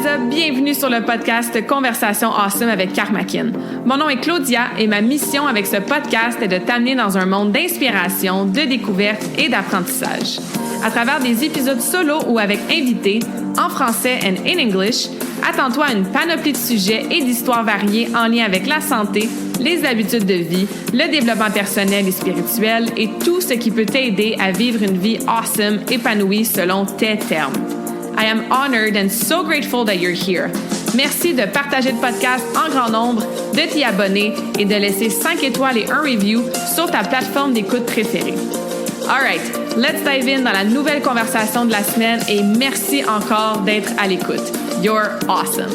up? Bienvenue sur le podcast Conversation Awesome avec Karmakin. Mon nom est Claudia et ma mission avec ce podcast est de t'amener dans un monde d'inspiration, de découverte et d'apprentissage. À travers des épisodes solo ou avec invités, en français and in English, attends-toi à une panoplie de sujets et d'histoires variées en lien avec la santé, les habitudes de vie, le développement personnel et spirituel et tout ce qui peut t'aider à vivre une vie awesome, épanouie selon tes termes. I am honored and so grateful that you're here. Merci de partager le podcast en grand nombre, de t'y abonner et de laisser 5 étoiles et un review sur ta plateforme d'écoute préférée. All right, let's dive in dans la nouvelle conversation de la semaine et merci encore d'être à l'écoute. You're awesome.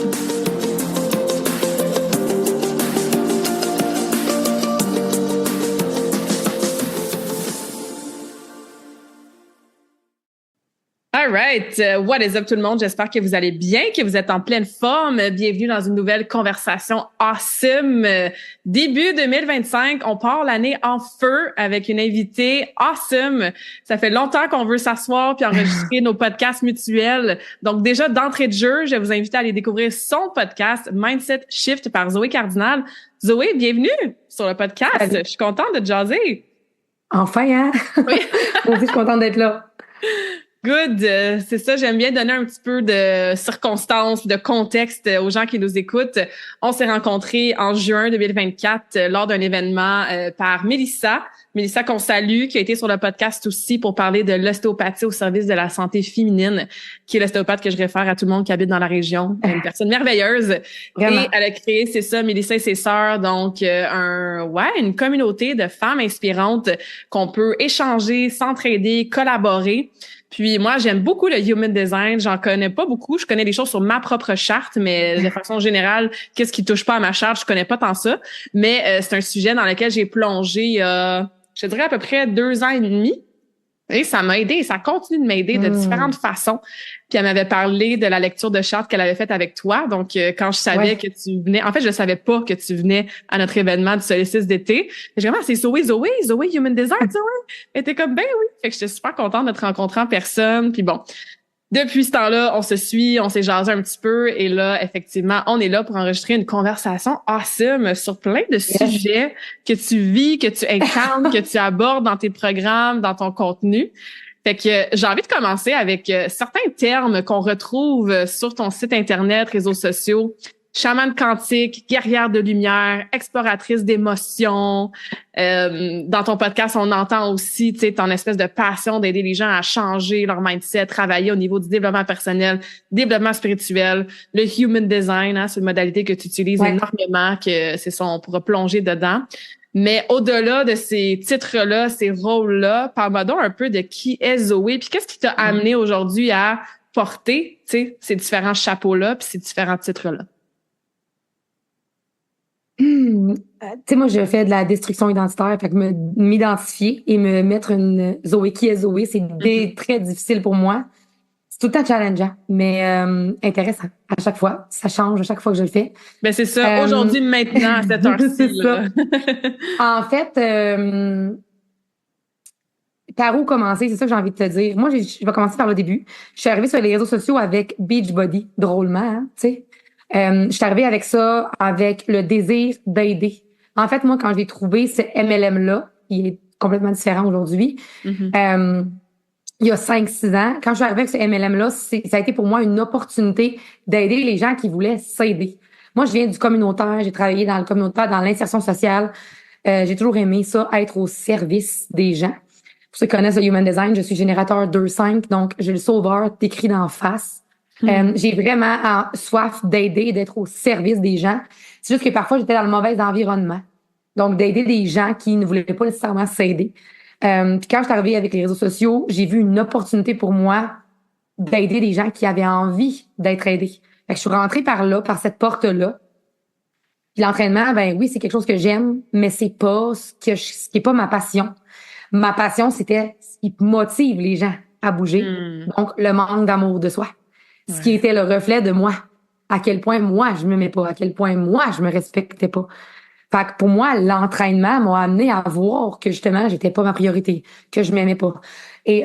All right. What is up tout le monde? J'espère que vous allez bien, que vous êtes en pleine forme. Bienvenue dans une nouvelle conversation awesome. Début 2025, on part l'année en feu avec une invitée awesome. Ça fait longtemps qu'on veut s'asseoir puis enregistrer nos podcasts mutuels. Donc déjà, d'entrée de jeu, je vais vous inviter à aller découvrir son podcast Mindset Shift par Zoé Cardinal. Zoé, bienvenue sur le podcast. Salut. Je suis contente de te jaser. Enfin, hein? Oui. Moi aussi, je suis contente d'être là. Good, c'est ça, j'aime bien donner un petit peu de circonstances, de contexte aux gens qui nous écoutent. On s'est rencontrés en juin 2024 lors d'un événement par Mélissa qu'on salue, qui a été sur le podcast aussi pour parler de l'ostéopathie au service de la santé féminine, qui est l'ostéopathe que je réfère à tout le monde qui habite dans la région. Une personne merveilleuse. Vraiment. Et elle a créé, c'est ça, Mélissa et ses sœurs, donc une communauté de femmes inspirantes qu'on peut échanger, s'entraider, collaborer. Puis moi, j'aime beaucoup le human design. J'en connais pas beaucoup. Je connais des choses sur ma propre charte, mais de façon générale, qu'est-ce qui touche pas à ma charte, je connais pas tant ça. Mais c'est un sujet dans lequel j'ai plongé il y a, je dirais à peu près 2 ans et demi. Et ça m'a aidé, ça continue de m'aider de différentes façons. Puis elle m'avait parlé de la lecture de charte qu'elle avait faite avec toi. Donc, quand je savais que tu venais... En fait, je savais pas que tu venais à notre événement du solstice d'été. J'ai vraiment, c'est Zoé, Human Design, Zoé. Elle était comme, ben oui. Fait que j'étais super contente de te rencontrer en personne. Puis bon, depuis ce temps-là, on se suit, on s'est jasé un petit peu. Et là, effectivement, on est là pour enregistrer une conversation awesome sur plein de sujets que tu vis, que tu incarnes, que tu abordes dans tes programmes, dans ton contenu. Fait que j'ai envie de commencer avec certains termes qu'on retrouve sur ton site Internet, réseaux sociaux. Chamane quantique, guerrière de lumière, exploratrice d'émotions. Dans ton podcast, on entend aussi, tu sais, ton espèce de passion d'aider les gens à changer leur mindset, travailler au niveau du développement personnel, développement spirituel, le human design, hein, c'est une modalité que tu utilises énormément, que c'est ça, on pourra plonger dedans. Mais au-delà de ces titres-là, ces rôles-là, parle-moi donc un peu de qui est Zoé, puis qu'est-ce qui t'a amené aujourd'hui à porter, tu sais, ces différents chapeaux-là, puis ces différents titres-là? Tu sais, moi, je fais de la destruction identitaire, fait que m'identifier et me mettre une Zoé, qui est Zoé, c'est très difficile pour moi. C'est tout le temps challengeant, mais intéressant à chaque fois. Ça change à chaque fois que je le fais. Ben c'est ça, aujourd'hui, maintenant, à cette heure-ci. C'est ça. En fait, par où commencer? C'est ça que j'ai envie de te dire. Moi, je vais commencer par le début. Je suis arrivée sur les réseaux sociaux avec Beachbody, drôlement, hein, tu sais. Je suis arrivée avec ça, avec le désir d'aider. En fait, moi, quand je l'ai trouvé, ce MLM-là, il est complètement différent aujourd'hui. Il y a 5-6 ans, quand je suis arrivée avec ce MLM-là, ça a été pour moi une opportunité d'aider les gens qui voulaient s'aider. Moi, je viens du communautaire, j'ai travaillé dans le communautaire, dans l'insertion sociale. J'ai toujours aimé ça, être au service des gens. Pour ceux qui connaissent le Human Design, je suis générateur 2-5, donc j'ai le sauveur écrit d'en face. J'ai vraiment soif d'aider et d'être au service des gens. C'est juste que parfois, j'étais dans le mauvais environnement. Donc, d'aider des gens qui ne voulaient pas nécessairement s'aider. Puis quand je suis arrivée avec les réseaux sociaux, j'ai vu une opportunité pour moi d'aider des gens qui avaient envie d'être aidés. Fait que je suis rentrée par là, par cette porte-là. Puis l'entraînement, ben oui, c'est quelque chose que j'aime, mais c'est pas ce qui est pas ma passion. Ma passion, c'était ce qui motive les gens à bouger. Donc, le manque d'amour de soi. Ce qui était le reflet de moi. À quel point moi, je m'aimais pas. À quel point moi, je me respectais pas. Fait que pour moi, l'entraînement m'a amené à voir que justement, j'étais pas ma priorité, que je m'aimais pas. Et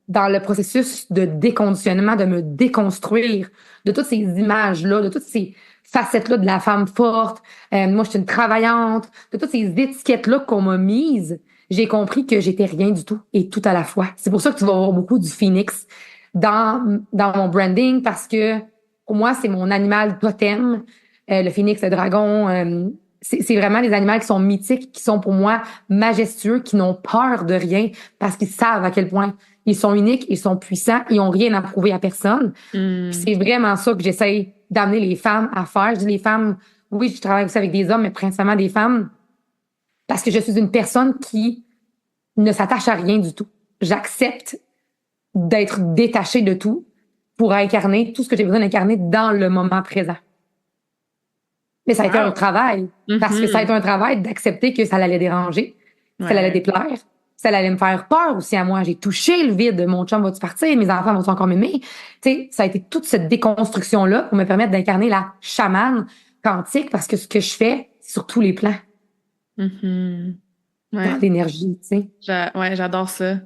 dans le processus de déconditionnement, de me déconstruire de toutes ces images-là, de toutes ces facettes-là de la femme forte. Moi, je suis une travaillante, de toutes ces étiquettes-là qu'on m'a mises. J'ai compris que j'étais rien du tout et tout à la fois. C'est pour ça que tu vas avoir beaucoup du phénix dans mon branding parce que pour moi, c'est mon animal totem. Le phénix, le dragon, c'est vraiment les animaux qui sont mythiques, qui sont pour moi majestueux, qui n'ont peur de rien parce qu'ils savent à quel point ils sont uniques, ils sont puissants, ils ont rien à prouver à personne. Puis c'est vraiment ça que j'essaye d'amener les femmes à faire. Je dis les femmes, oui, je travaille aussi avec des hommes, mais principalement des femmes parce que je suis une personne qui ne s'attache à rien du tout. J'accepte d'être détachée de tout pour incarner tout ce que j'ai besoin d'incarner dans le moment présent. Mais ça a été un travail, parce que ça a été un travail d'accepter que ça allait déranger, que ça allait déplaire, que ça allait me faire peur aussi à moi. J'ai touché le vide, mon chum va-tu partir, mes enfants vont-tu encore m'aimer? Tu sais, ça a été toute cette déconstruction-là pour me permettre d'incarner la chamane quantique, parce que ce que je fais, c'est sur tous les plans. Dans l'énergie, tu sais. Ouais, j'adore ça.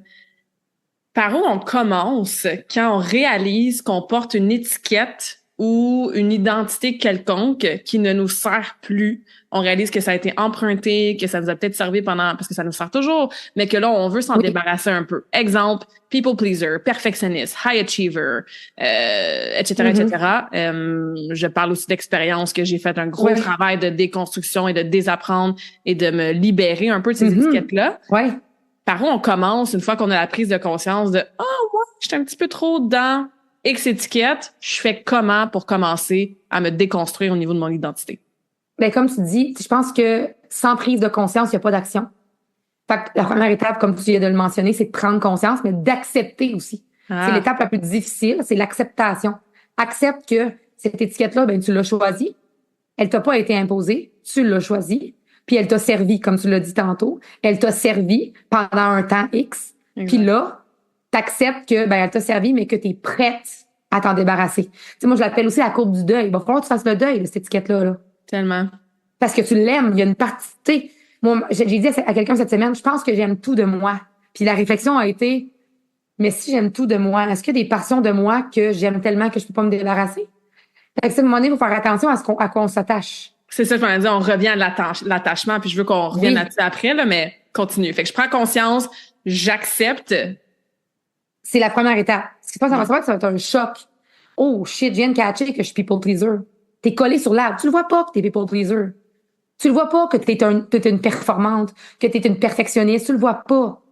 Par où on commence quand on réalise qu'on porte une étiquette ou une identité quelconque qui ne nous sert plus? On réalise que ça a été emprunté, que ça nous a peut-être servi pendant, parce que ça nous sert toujours, mais que là, on veut s'en débarrasser un peu. Exemple, people pleaser, perfectionniste, high achiever, etc., etc. Je parle aussi d'expérience que j'ai fait un gros travail de déconstruction et de désapprendre et de me libérer un peu de ces étiquettes-là. Ouais. Par où on commence une fois qu'on a la prise de conscience de « Ah, moi, je suis un petit peu trop dans X étiquette, je fais comment pour commencer à me déconstruire au niveau de mon identité? » Ben, comme tu dis, je pense que sans prise de conscience, il n'y a pas d'action. Fait que la première étape, comme tu viens de le mentionner, c'est de prendre conscience, mais d'accepter aussi. C'est l'étape la plus difficile, c'est l'acceptation. Accepte que cette étiquette-là, ben, tu l'as choisie. Elle t'a pas été imposée, tu l'as choisie. Puis elle t'a servi, comme tu l'as dit tantôt. Elle t'a servi pendant un temps X. Puis là, t'acceptes que, ben, elle t'a servi, mais que t'es prête à t'en débarrasser. Tu sais, moi, je l'appelle aussi la courbe du deuil. Il va falloir que tu fasses le deuil de cette étiquette-là, là. Tellement. Parce que tu l'aimes. Il y a une partie, tu sais, moi, j'ai dit à quelqu'un cette semaine, je pense que j'aime tout de moi. Puis la réflexion a été, mais si j'aime tout de moi, est-ce qu'il y a des portions de moi que j'aime tellement que je peux pas me débarrasser? Fait que, à un moment donné, il faut faire attention à quoi on s'attache. C'est ça, je me dis, on revient à l'attachement, puis je veux qu'on revienne là-dessus après, là, mais continue. Fait que je prends conscience, j'accepte. C'est la première étape. Ce qui se passe, ça va être un choc. Oh shit, je viens de catcher que je suis people pleaser. T'es collé sur l'arbre. Tu le vois pas que t'es people pleaser. Tu le vois pas que t'es une performante, que t'es une perfectionniste. Tu le vois pas.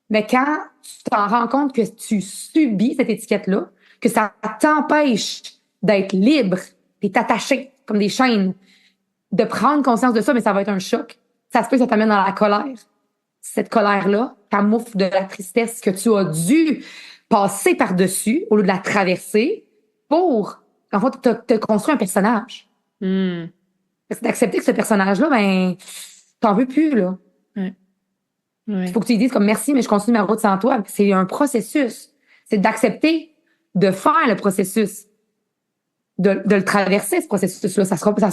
Mais quand tu t'en rends compte que tu subis cette étiquette-là, que ça t'empêche d'être libre, t'es attaché comme des chaînes, de prendre conscience de ça, mais ça va être un choc. Ça se peut que ça t'amène dans la colère. Cette colère-là camoufle de la tristesse que tu as dû passer par-dessus au lieu de la traverser pour, en fait, te construire un personnage. C'est d'accepter que ce personnage-là, ben, t'en veux plus, là. Il faut que tu lui dises comme merci, mais je continue ma route sans toi. C'est un processus. C'est d'accepter de faire le processus. De le traverser, ce processus-là. Ça sera pas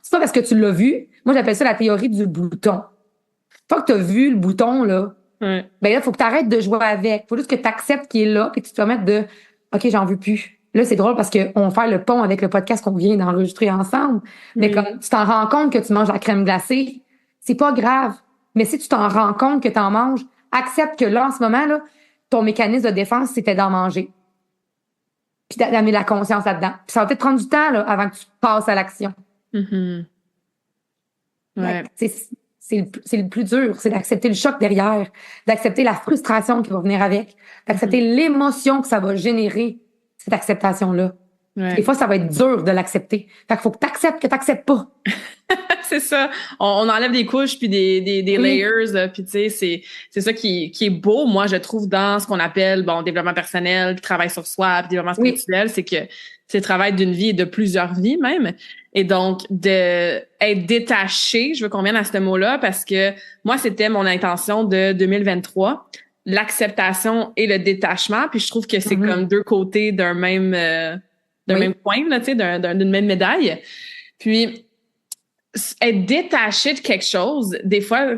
c'est pas parce que tu l'as vu. Moi, j'appelle ça la théorie du bouton. Une fois que tu as vu le bouton, là, ben là, faut que tu arrêtes de jouer avec. Faut juste que tu acceptes qu'il est là et que tu te permettes de, OK, j'en veux plus. Là, c'est drôle parce qu'on va faire le pont avec le podcast qu'on vient d'enregistrer ensemble. Mais comme tu t'en rends compte que tu manges la crème glacée, c'est pas grave. Mais si tu t'en rends compte que tu en manges, accepte que là, en ce moment, là, ton mécanisme de défense, c'était d'en manger. Puis d'amener la conscience là-dedans. Puis ça va peut-être prendre du temps là, avant que tu passes à l'action. C'est le plus dur, c'est d'accepter le choc derrière, d'accepter la frustration qui va venir avec, d'accepter l'émotion que ça va générer, cette acceptation-là. Des fois, ça va être dur de l'accepter. Fait qu'il faut que t'acceptes que t'acceptes pas. C'est ça. On enlève des couches puis des layers, puis tu sais, c'est ça qui est beau, moi, je trouve, dans ce qu'on appelle, développement personnel, puis travail sur soi, puis développement spirituel, c'est que c'est le travail d'une vie et de plusieurs vies même. Et donc, de être détaché, je veux qu'on vienne à ce mot-là, parce que moi, c'était mon intention de 2023, l'acceptation et le détachement, puis je trouve que c'est comme deux côtés d'un même même coin, là, tu sais, d'une même médaille. Puis, être détaché de quelque chose, des fois,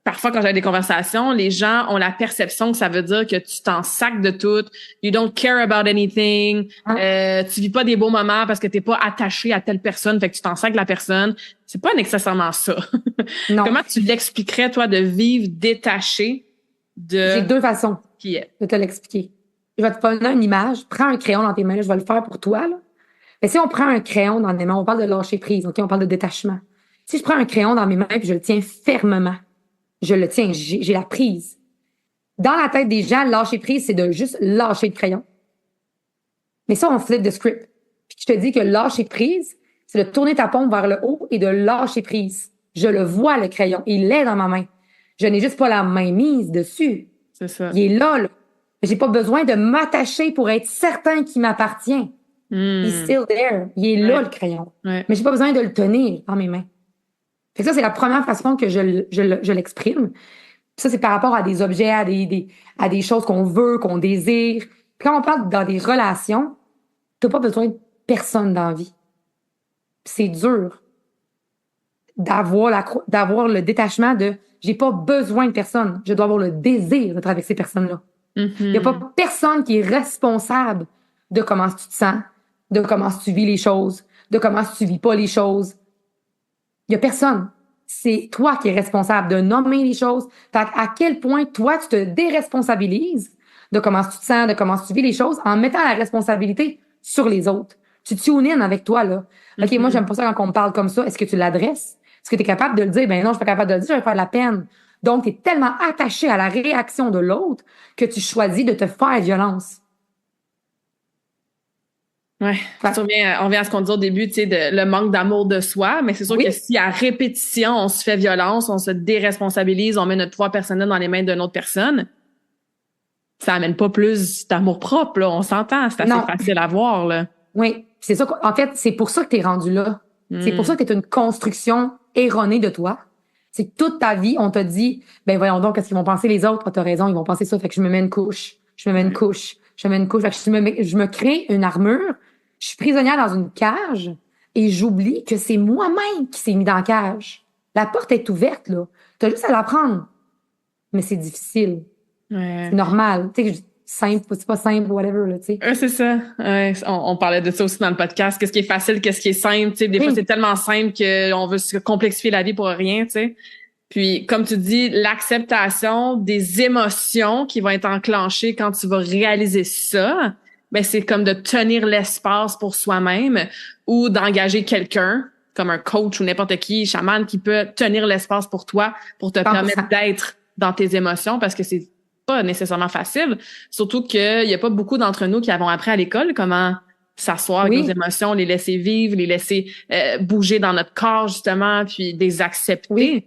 parfois, quand j'ai des conversations, les gens ont la perception que ça veut dire que tu t'en sacs de tout, you don't care about anything, tu vis pas des beaux moments parce que t'es pas attaché à telle personne, fait que tu t'en sacs de la personne. C'est pas nécessairement ça. Non. Comment tu l'expliquerais, toi, de vivre détaché de J'ai 2 façons qui est? de te l'expliquer. Je vais te donner une image. Prends un crayon dans tes mains, là, je vais le faire pour toi, là. Mais si on prend un crayon dans les mains, on parle de lâcher prise, OK? On parle de détachement. Si je prends un crayon dans mes mains et je le tiens fermement, je le tiens, j'ai la prise. Dans la tête des gens, lâcher prise, c'est de juste lâcher le crayon. Mais ça, on flip the script. Puis je te dis que lâcher prise, c'est de tourner ta paume vers le haut et de lâcher prise. Je le vois, le crayon. Il est dans ma main. Je n'ai juste pas la main mise dessus. C'est ça. Il est là, là. J'ai pas besoin de m'attacher pour être certain qu'il m'appartient. He's still there. Il est là, le crayon. Ouais. Mais j'ai pas besoin de le tenir dans mes mains. Fait que ça, c'est la première façon que je l'exprime. Ça, c'est par rapport à des objets, à des choses qu'on veut, qu'on désire. Puis quand on parle dans des relations, t'as pas besoin de personne dans la vie. Puis c'est dur d'avoir le détachement de j'ai pas besoin de personne. Je dois avoir le désir d'être avec ces personnes-là. Il y a pas personne qui est responsable de comment tu te sens, de comment tu vis les choses, de comment tu vis pas les choses. Il y a personne. C'est toi qui es responsable de nommer les choses. Fait à quel point toi, tu te déresponsabilises de comment tu te sens, de comment tu vis les choses en mettant la responsabilité sur les autres. Tu tune in avec toi, là. OK, moi, j'aime pas ça quand on me parle comme ça. Est-ce que tu l'adresses? Est-ce que tu es capable de le dire? Ben non, je suis pas capable de le dire, je vais faire de la peine. Donc, tu es tellement attaché à la réaction de l'autre que tu choisis de te faire violence. Ouais. On revient à ce qu'on disait au début, tu sais, le manque d'amour de soi, mais c'est sûr que si à répétition, on se fait violence, on se déresponsabilise, on met notre pouvoir personnel dans les mains d'une autre personne, ça amène pas plus d'amour propre, là. On s'entend, c'est assez facile à voir, là. Oui. C'est ça. En fait, c'est pour ça que t'es rendu là. C'est pour ça que t'es une construction erronée de toi. C'est que toute ta vie, on t'a dit, ben voyons donc, qu'est-ce qu'ils vont penser les autres? Ah, t'as raison, ils vont penser ça. Fait que je me mets une couche. Je me mets une couche. Je me mets une couche. Fait que je me crée une armure. Je suis prisonnière dans une cage et j'oublie que c'est moi-même qui s'est mis dans la cage. La porte est ouverte, là. T'as juste à la prendre. Mais c'est difficile. Ouais. C'est normal. Tu sais, simple, c'est pas simple, whatever, là, tu sais. C'est ça. Ouais, on parlait de ça aussi dans le podcast. Qu'est-ce qui est facile, qu'est-ce qui est simple, tu sais. Des fois, c'est tellement simple qu'on veut se complexifier la vie pour rien, tu sais. Puis, comme tu dis, l'acceptation des émotions qui vont être enclenchées quand tu vas réaliser ça, ben c'est comme de tenir l'espace pour soi-même ou d'engager quelqu'un, comme un coach ou n'importe qui, chaman, qui peut tenir l'espace pour toi, pour te 100%. permettre d'être dans tes émotions, parce que c'est pas nécessairement facile. Surtout qu'il y a pas beaucoup d'entre nous qui avons appris à l'école comment s'asseoir avec nos émotions, les laisser vivre, les laisser bouger dans notre corps, justement, puis les accepter. Oui.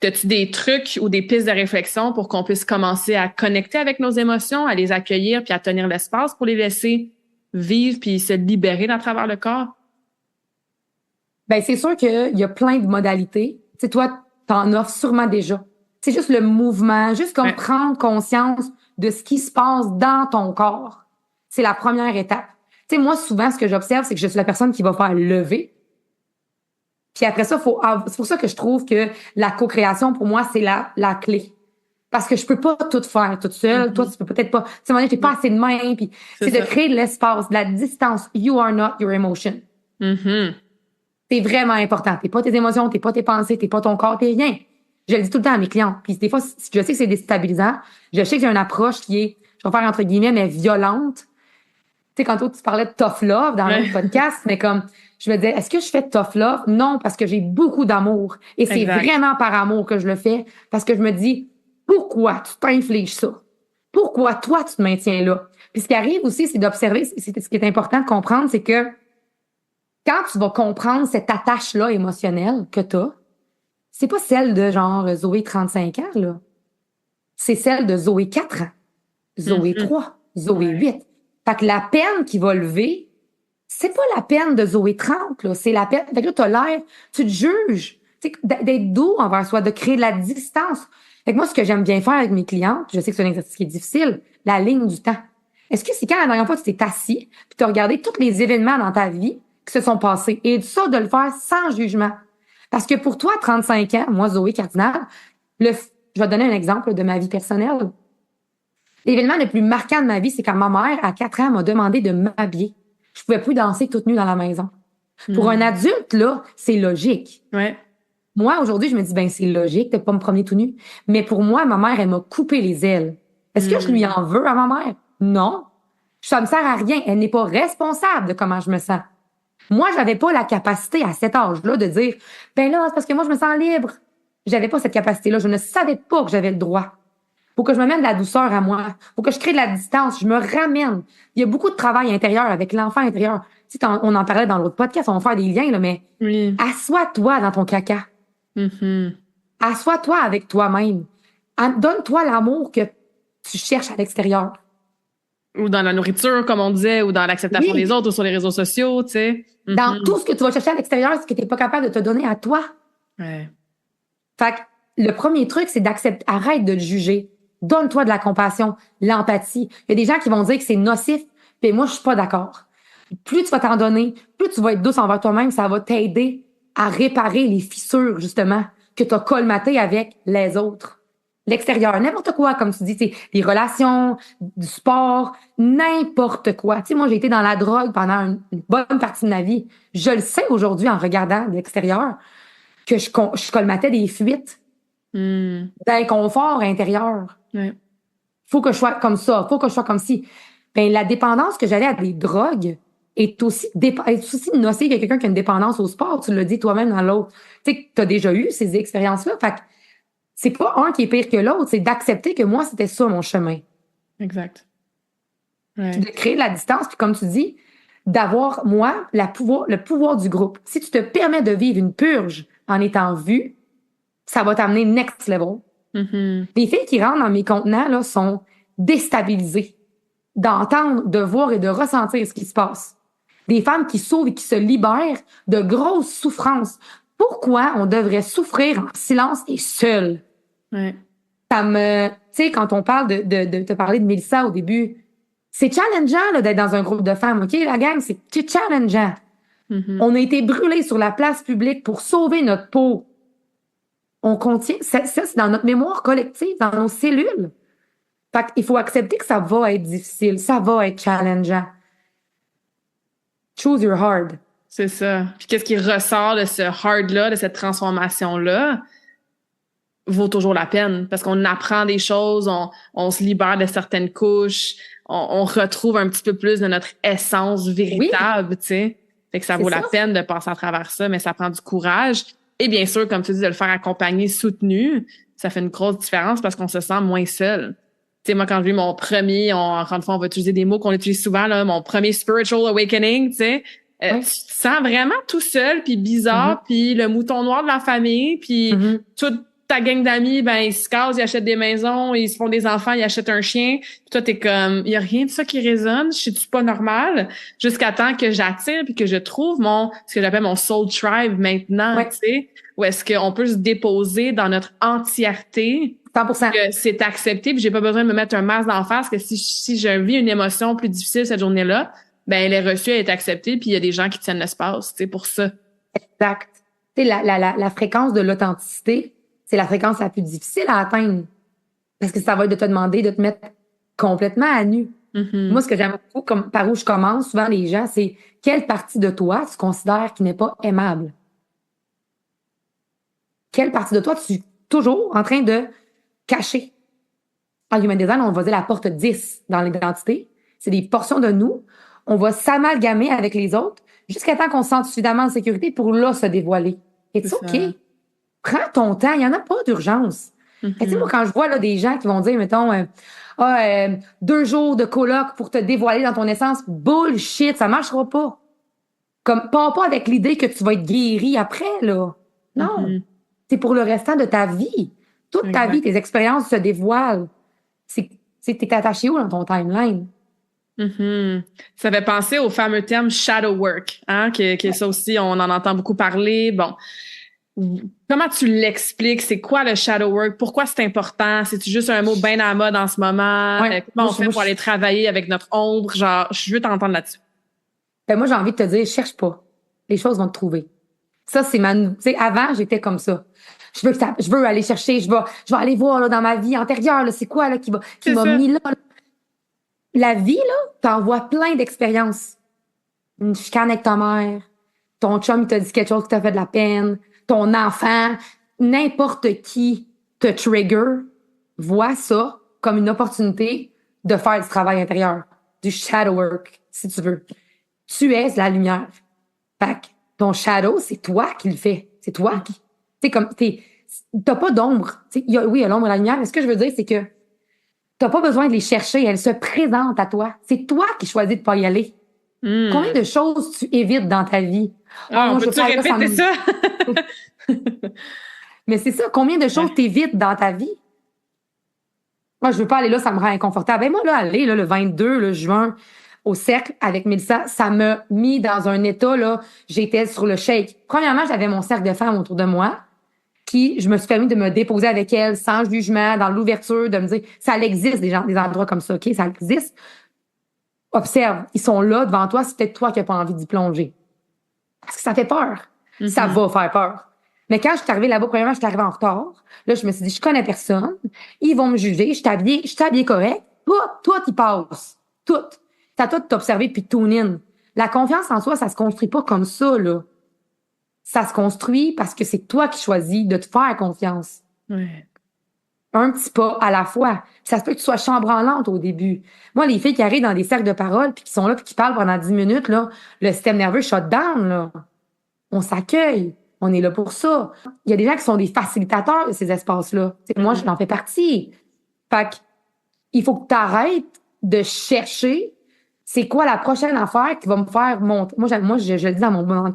As-tu des trucs ou des pistes de réflexion pour qu'on puisse commencer à connecter avec nos émotions, à les accueillir, puis à tenir l'espace pour les laisser vivre puis se libérer à travers le corps? Ben, c'est sûr qu'il y a plein de modalités. Tu sais, toi, t'en offres sûrement déjà. C'est juste le mouvement, juste comme prendre conscience de ce qui se passe dans ton corps. C'est la première étape. Tu sais, moi, souvent, ce que j'observe, c'est que je suis la personne qui va faire lever. Puis après ça, c'est pour ça que je trouve que la co-création, pour moi, c'est la clé. Parce que je peux pas tout faire toute seule. Toi, tu peux peut-être pas. Tu sais, à un moment donné, t'es pas assez de main. Puis c'est de créer de l'espace, de la distance. You are not your emotion. C'est vraiment important. T'es pas tes émotions, t'es pas tes pensées, t'es pas ton corps, t'es rien. Je le dis tout le temps à mes clients. Puis des fois, je sais que c'est déstabilisant. Je sais que j'ai une approche qui est, je vais faire entre guillemets, mais violente. Tu sais, quand tu parlais de tough love dans le podcast, mais comme, je me disais, est-ce que je fais tough love? Non, parce que j'ai beaucoup d'amour. Et c'est vraiment par amour que je le fais. Parce que je me dis, pourquoi tu t'infliges ça? Pourquoi toi, tu te maintiens là? Puis ce qui arrive aussi, c'est d'observer, ce qui est important de comprendre, c'est que quand tu vas comprendre cette attache-là émotionnelle que tu as, c'est pas celle de genre Zoé 35 ans, là. C'est celle de Zoé 4 ans, Zoé 3, Zoé 8. Fait que la peine qui va lever, c'est pas la peine de Zoé 30, là. C'est la peine. Fait que là, t'as l'air, tu te juges. Tu sais, d'être doux envers soi, de créer de la distance. Fait que moi, ce que j'aime bien faire avec mes clientes, je sais que c'est un exercice qui est difficile, la ligne du temps. Est-ce que c'est quand la dernière fois tu t'es assis, puis tu as regardé tous les événements dans ta vie qui se sont passés, et ça, de le faire sans jugement? Parce que pour toi, 35 ans, moi, Zoé Cardinal, Je vais te donner un exemple de ma vie personnelle. L'événement le plus marquant de ma vie, c'est quand ma mère, à 4 ans, m'a demandé de m'habiller. Je pouvais plus danser toute nue dans la maison. Pour un adulte, là, c'est logique. Ouais. Moi, aujourd'hui, je me dis, ben, c'est logique de pas me promener tout nu. Mais pour moi, ma mère, elle m'a coupé les ailes. Est-ce que je lui en veux à ma mère? Non. Ça me sert à rien. Elle n'est pas responsable de comment je me sens. Moi, j'avais pas la capacité à cet âge-là de dire, ben là, c'est parce que moi, je me sens libre. J'avais pas cette capacité-là. Je ne savais pas que j'avais le droit. Faut que je me mette de la douceur à moi. Faut que je crée de la distance. Je me ramène. Il y a beaucoup de travail intérieur avec l'enfant intérieur. Tu sais, on en parlait dans l'autre podcast, on va faire des liens, là, mais Oui. assois-toi dans ton caca. Assois-toi avec toi-même. Donne-toi l'amour que tu cherches à l'extérieur. Ou dans la nourriture, comme on disait, ou dans l'acceptation des autres, ou sur les réseaux sociaux, tu sais. Dans tout ce que tu vas chercher à l'extérieur, ce que tu n'es pas capable de te donner à toi. Ouais. Fait que le premier truc, c'est d'accepter. Arrête de le juger. Donne-toi de la compassion, l'empathie. Il y a des gens qui vont dire que c'est nocif, puis moi, je suis pas d'accord. Plus tu vas t'en donner, plus tu vas être douce envers toi-même, ça va t'aider à réparer les fissures, justement, que tu as colmatées avec les autres. L'extérieur, n'importe quoi, comme tu dis, les relations, du sport, n'importe quoi. Tu sais, moi, j'ai été dans la drogue pendant une bonne partie de ma vie. Je le sais aujourd'hui en regardant de l'extérieur que je colmatais des fuites d'inconfort intérieur. Ouais. Faut que je sois comme ça, faut que je sois comme ci. Ben, la dépendance que j'avais à des drogues est aussi nocive que quelqu'un qui a une dépendance au sport. Tu l'as dit toi-même dans l'autre. Tu sais, tu as déjà eu ces expériences-là. Fait que c'est pas un qui est pire que l'autre, c'est d'accepter que moi, c'était ça mon chemin. Exact. Ouais. Puis de créer de la distance, puis comme tu dis, d'avoir, moi, le pouvoir du groupe. Si tu te permets de vivre une purge en étant vu, ça va t'amener next level. Les filles qui rentrent dans mes contenants là, sont déstabilisées d'entendre, de voir et de ressentir ce qui se passe. Des femmes qui sauvent et qui se libèrent de grosses souffrances. Pourquoi on devrait souffrir en silence et seul? Ouais. Ça me, tu sais, quand on parle de te parler de Mélissa au début, c'est challengeant là, d'être dans un groupe de femmes, OK? La gang, c'est challengeant. On a été brûlés sur la place publique pour sauver notre peau. On contient, ça c'est dans notre mémoire collective, dans nos cellules. Fait qu'il faut accepter que ça va être difficile, ça va être challengeant. Choose your hard. C'est ça. Puis qu'est-ce qui ressort de ce hard-là, de cette transformation-là, vaut toujours la peine. Parce qu'on apprend des choses, on se libère de certaines couches, on retrouve un petit peu plus de notre essence véritable, tu sais. Fait que ça vaut la peine de passer à travers ça, mais ça prend du courage. Et bien sûr, comme tu dis, de le faire accompagner, soutenu, ça fait une grosse différence parce qu'on se sent moins seul. Tu sais, moi, quand j'ai eu mon premier, encore une fois, on va utiliser des mots qu'on utilise souvent, là, mon premier spiritual awakening, tu sais, tu te sens vraiment tout seul, puis bizarre, puis le mouton noir de la famille, puis toute ta gang d'amis, ben ils se casent, ils achètent des maisons, ils se font des enfants, ils achètent un chien. Puis toi, t'es comme, il y a rien de ça qui résonne, je suis pas normal, jusqu'à temps que j'attire puis que je trouve ce que j'appelle mon soul tribe maintenant, tu sais, où est-ce qu'on peut se déposer dans notre entièreté. 100%. Que c'est accepté, puis j'ai pas besoin de me mettre un masque d'en face, que si je vis une émotion plus difficile cette journée-là, ben elle est reçue, elle est acceptée, puis il y a des gens qui tiennent l'espace, tu sais, pour ça. Exact. Tu sais, la fréquence de l'authenticité, c'est la fréquence la plus difficile à atteindre. Parce que ça va être de te demander de te mettre complètement à nu. Moi, ce que j'aime beaucoup, comme par où je commence, souvent les gens, c'est quelle partie de toi tu considères qui n'est pas aimable? Quelle partie de toi tu es toujours en train de cacher? En Human Design, on va dire la porte 10 dans l'identité. C'est des portions de nous. On va s'amalgamer avec les autres jusqu'à temps qu'on se sente suffisamment en sécurité pour là se dévoiler. Et c'est OK. Prends ton temps, il n'y en a pas d'urgence. Tu sais, moi, quand je vois là, des gens qui vont dire, mettons, 2 jours de colloque pour te dévoiler dans ton essence, bullshit, ça marchera pas. Comme, pars pas avec l'idée que tu vas être guéri après, là. Non. C'est pour le restant de ta vie. Toute ta vie, tes expériences se dévoilent. T'es attaché où dans ton timeline? Ça fait penser au fameux terme shadow work, hein, que ça aussi, on en entend beaucoup parler. Bon. Comment tu l'expliques? C'est quoi le shadow work? Pourquoi c'est important? C'est-tu juste un mot bien à la mode en ce moment? Comment on fait pour aller travailler avec notre ombre? Genre, je veux t'entendre là-dessus. Ben moi, j'ai envie de te dire, cherche pas. Les choses vont te trouver. Ça, c'est tu sais, avant, j'étais comme ça. Je veux aller chercher, je vais aller voir, là, dans ma vie antérieure, là, c'est quoi, là, qui C'est m'a ça. mis là. La vie, là, t'envoie plein d'expériences. Une chicane avec ta mère, ton chum, il t'a dit quelque chose qui t'a fait de la peine, ton enfant, n'importe qui te trigger, vois ça comme une opportunité de faire du travail intérieur, du shadow work, si tu veux. Tu es la lumière. Fait que ton shadow, c'est toi qui le fais. C'est toi qui. Tu sais, comme, t'as pas d'ombre. Oui, il y a l'ombre et la lumière, mais ce que je veux dire, c'est que t'as pas besoin de les chercher. Elles se présentent à toi. C'est toi qui choisis de pas y aller. Combien de choses tu évites dans ta vie? Oh, On moi, je peut-tu parle là, répéter ça? Mais c'est ça, combien de choses Ouais. t'évites dans ta vie? Moi, je veux pas aller là, ça me rend inconfortable. Ben, moi, là, aller, là, le 22 le juin, au cercle avec Mélissa, ça m'a mis dans un état, là, j'étais sur le shake. Premièrement, j'avais mon cercle de femmes autour de moi, qui, je me suis permis de me déposer avec elles sans jugement, dans l'ouverture, de me dire, ça existe, des gens, des endroits comme ça, OK? Ça existe. Observe, ils sont là devant toi, c'est peut-être toi qui n'as pas envie d'y plonger. Parce que ça fait peur. Ça Mhm. va faire peur. Mais quand je suis arrivée là-bas, premièrement, je suis arrivée en retard. Là, je me suis dit, je connais personne. Ils vont me juger. Je suis habillée correct. Tout y passe. Tout. C'est à toi de t'observer puis de tune in. La confiance en soi, ça se construit pas comme ça, là. Ça se construit parce que c'est toi qui choisis de te faire confiance. Ouais. Un petit pas à la fois. Puis ça se peut que tu sois chambranlante au début. Moi, les filles qui arrivent dans des cercles de parole puis qui sont là puis qui parlent pendant 10 minutes, là, le système nerveux shut down, là. On s'accueille. On est là pour ça. Il y a des gens qui sont des facilitateurs de ces espaces-là. Moi, Mhm. je n'en fais partie. Fait que, il faut que tu arrêtes de chercher c'est quoi la prochaine affaire qui va me faire monter. Je le dis dans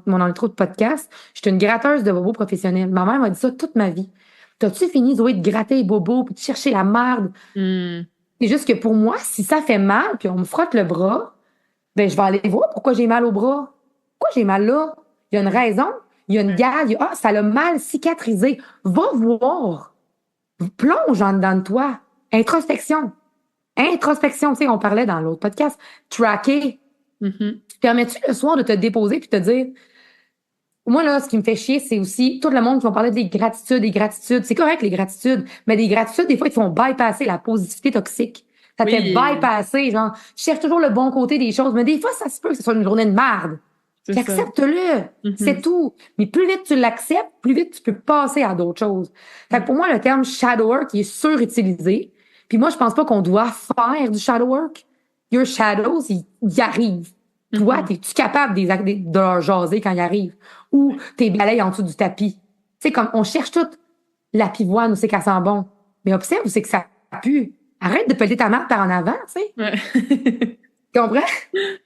mon intro de podcast, je suis une gratteuse de bobos professionnels. Ma mère m'a dit ça toute ma vie. T'as-tu fini, Zoé, de gratter les bobos puis de chercher la merde? Mm. C'est juste que pour moi, si ça fait mal puis on me frotte le bras, ben, je vais aller voir pourquoi j'ai mal au bras. Pourquoi j'ai mal là? Il y a une raison. Il y a une gale. Ça l'a mal cicatrisé. Va voir. Plonge en dedans de toi. Introspection. Introspection. Tu sais, on parlait dans l'autre podcast. Tracker. Mhm. Permets-tu le soir de te déposer puis te dire, moi, là, ce qui me fait chier, c'est aussi tout le monde qui va parler des gratitudes, des gratitudes. C'est correct, les gratitudes. Mais des gratitudes, des fois, ils te font bypasser la positivité toxique. Ça te fait Oui, bypasser, genre, je cherche toujours le bon côté des choses, mais des fois, ça se peut que ce soit une journée de merde. c'est ça. Accepte-le. Mhm. C'est tout. Mais plus vite tu l'acceptes, plus vite tu peux passer à d'autres choses. Fait que pour moi, le terme shadow work, il est surutilisé. Puis moi, je pense pas qu'on doit faire du shadow work. Your shadows, ils arrivent. Toi, Mhm. es-tu capable de leur jaser quand ils arrivent? Ou t'es balayes en dessous du tapis? Tu sais, comme on cherche tout l'appivoine où c'est qu'elle sent bon. Mais observe où c'est que ça pue. Arrête de peler ta marque par en avant, tu sais. Ouais. Tu comprends?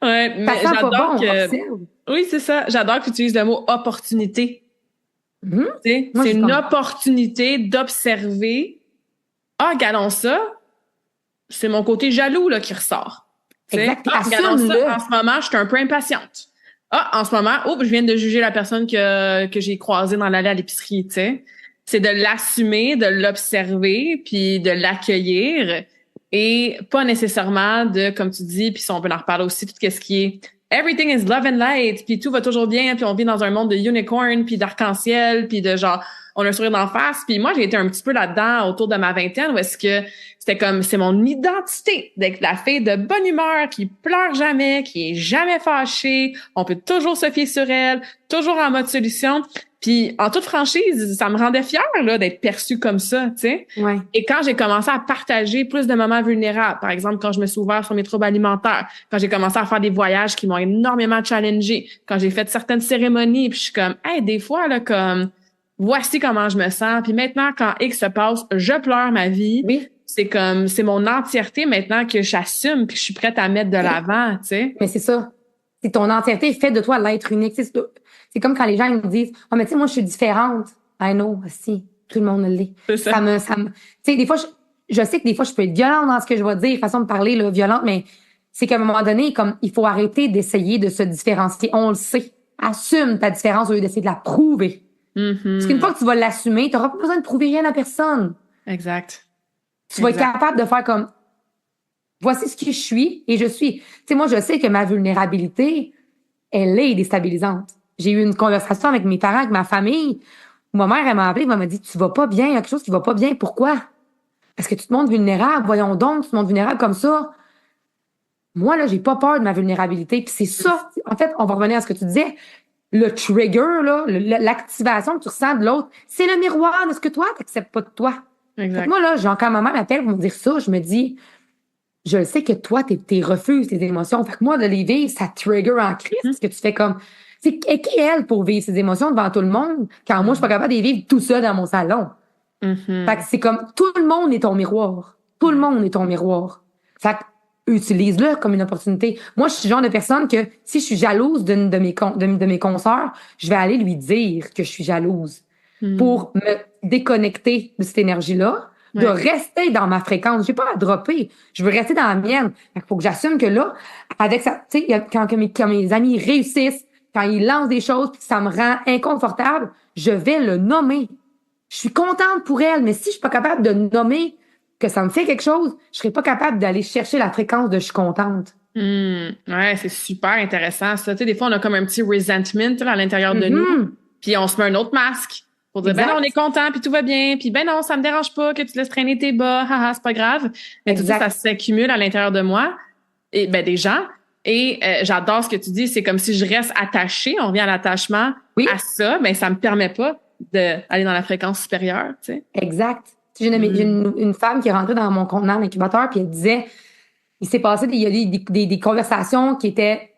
Ouais, Ça mais sent pas j'adore bon, que. observe. Oui, c'est ça. J'adore que tu utilises le mot opportunité. Mhm. Tu sais, Moi, je c'est suis une comme, opportunité d'observer. Ah, regardons ça. C'est mon côté jaloux là, qui ressort. Tu sais, exact. Puis ah, regardons ça. assume-le. En ce moment, je suis un peu impatiente. Ah, en ce moment, oups, je viens de juger la personne que j'ai croisée dans l'allée à l'épicerie. Tu sais, c'est de l'assumer, de l'observer, puis de l'accueillir, et pas nécessairement de, comme tu dis, puis si on peut en reparler aussi, tout ce qui est everything is love and light, puis tout va toujours bien, puis on vit dans un monde de unicorn, puis d'arc-en-ciel, puis de genre, on a un sourire d'en face. Puis moi, j'ai été un petit peu là-dedans autour de ma vingtaine, où est-ce que c'était comme, c'est mon identité d'être la fille de bonne humeur, qui pleure jamais, qui est jamais fâchée. On peut toujours se fier sur elle, toujours en mode solution. Puis en toute franchise, ça me rendait fière là d'être perçue comme ça, tu sais. Ouais. Et quand j'ai commencé à partager plus de moments vulnérables, par exemple quand je me suis ouverte sur mes troubles alimentaires, quand j'ai commencé à faire des voyages qui m'ont énormément challengée, quand j'ai fait certaines cérémonies, puis je suis comme, hey, des fois là comme, voici comment je me sens. Puis maintenant, quand X se passe, je pleure ma vie. Oui. C'est comme, c'est mon entièreté maintenant que j'assume puis que je suis prête à mettre de l'avant, tu sais. Mais c'est ça. C'est ton entièreté fait de toi l'être unique. C'est comme quand les gens ils me disent, oh, mais tu sais, moi, je suis différente. I know, si. Tout le monde l'est. C'est ça. Tu sais, des fois, je sais que des fois, je peux être violente dans ce que je vais dire, façon de parler, là, violente, mais c'est qu'à un moment donné, comme, il faut arrêter d'essayer de se différencier. On le sait. Assume ta différence au lieu d'essayer de la prouver. Parce qu'une fois que tu vas l'assumer, tu n'auras pas besoin de prouver rien à personne. Exact. Tu vas être capable de faire comme, voici ce que je suis et je suis. Tu sais, moi, je sais que ma vulnérabilité, elle est déstabilisante. j'ai eu une conversation avec mes parents, avec ma famille, où ma mère, elle m'a appelé, elle m'a dit, tu vas pas bien, il y a quelque chose qui va pas bien. Pourquoi? Est-ce que tu te montres vulnérable? Voyons donc, tu te montres vulnérable comme ça. Moi, là, j'ai pas peur de ma vulnérabilité. Puis c'est ça, en fait, on va revenir à ce que tu disais. Le trigger, là, l'activation que tu ressens de l'autre, c'est le miroir de ce que toi, t'acceptes pas de toi. Fait que moi, là, quand ma mère m'appelle pour me dire ça, je me dis, je sais que toi, t'es refuses tes émotions. Fait que moi, de les vivre, ça trigger en crise. Parce que tu fais comme, c'est qui est elle pour vivre ses émotions devant tout le monde, quand moi, je suis pas capable de les vivre tout seul dans mon salon. Fait que c'est comme, tout le monde est ton miroir. Tout le monde est ton miroir. Fait que, utilise-le comme une opportunité. Moi, je suis le genre de personne que si je suis jalouse d'une de mes consoeurs, je vais aller lui dire que je suis jalouse pour me déconnecter de cette énergie-là, de rester dans ma fréquence. J'ai pas à dropper. Je veux rester dans la mienne. Fait qu'il faut que j'assume que là, avec ça, tu sais, quand mes amis réussissent, quand ils lancent des choses puis que ça me rend inconfortable, je vais le nommer. Je suis contente pour elle, mais si je suis pas capable de nommer que ça me fait quelque chose, je serais pas capable d'aller chercher la fréquence de je suis contente. Ouais, c'est super intéressant ça. Tu sais, des fois, on a comme un petit resentment à l'intérieur de nous, puis on se met un autre masque pour dire, ben non, on est content, puis tout va bien, puis ben non, ça me dérange pas que tu laisses traîner tes bas, haha, c'est pas grave. Mais tout ça, ça s'accumule à l'intérieur de moi, et ben des gens. Et j'adore ce que tu dis, c'est comme si je reste attachée, on revient à l'attachement à ça, ben ça me permet pas d'aller dans la fréquence supérieure, tu sais. Exact. J'ai une femme qui est rentrée dans mon contenant d'incubateur, puis elle disait, il s'est passé, il y a des conversations qui étaient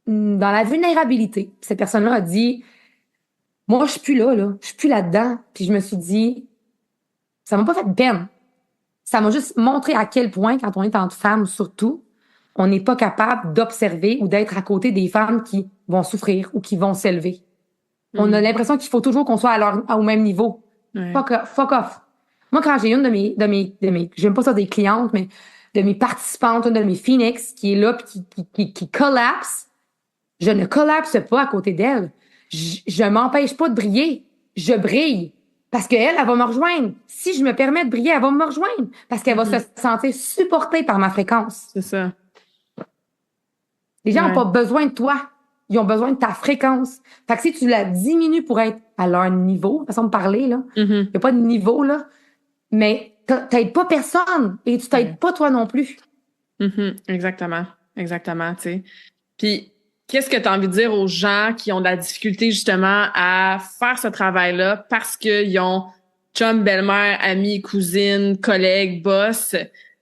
dans la vulnérabilité. Puis cette personne-là a dit, moi, je suis plus là. Je suis plus là-dedans. Puis je me suis dit, ça m'a pas fait de peine. Ça m'a juste montré à quel point, quand on est entre femmes, surtout, on n'est pas capable d'observer ou d'être à côté des femmes qui vont souffrir ou qui vont s'élever. On a l'impression qu'il faut toujours qu'on soit au même niveau. Fuck off. Moi, quand j'ai une de mes, j'aime pas ça des clientes, mais de mes participantes, une de mes Phoenix, qui est là pis qui collapse, je ne collapse pas à côté d'elle. Je m'empêche pas de briller. Je brille. Parce qu'elle, elle va me rejoindre. Si je me permets de briller, elle va me rejoindre. Parce qu'elle va se sentir supportée par ma fréquence. C'est ça. Les gens n'ont pas besoin de toi. Ils ont besoin de ta fréquence. Fait que si tu la diminues pour être à leur niveau, façon de parler, là, il n'y a pas de niveau, là, mais t'aides pas personne et tu t'aides pas toi non plus. Exactement. Exactement, tu sais. Puis, qu'est-ce que tu as envie de dire aux gens qui ont de la difficulté, justement, à faire ce travail-là parce qu'ils ont chum, belle-mère, amis, cousine, collègues, boss,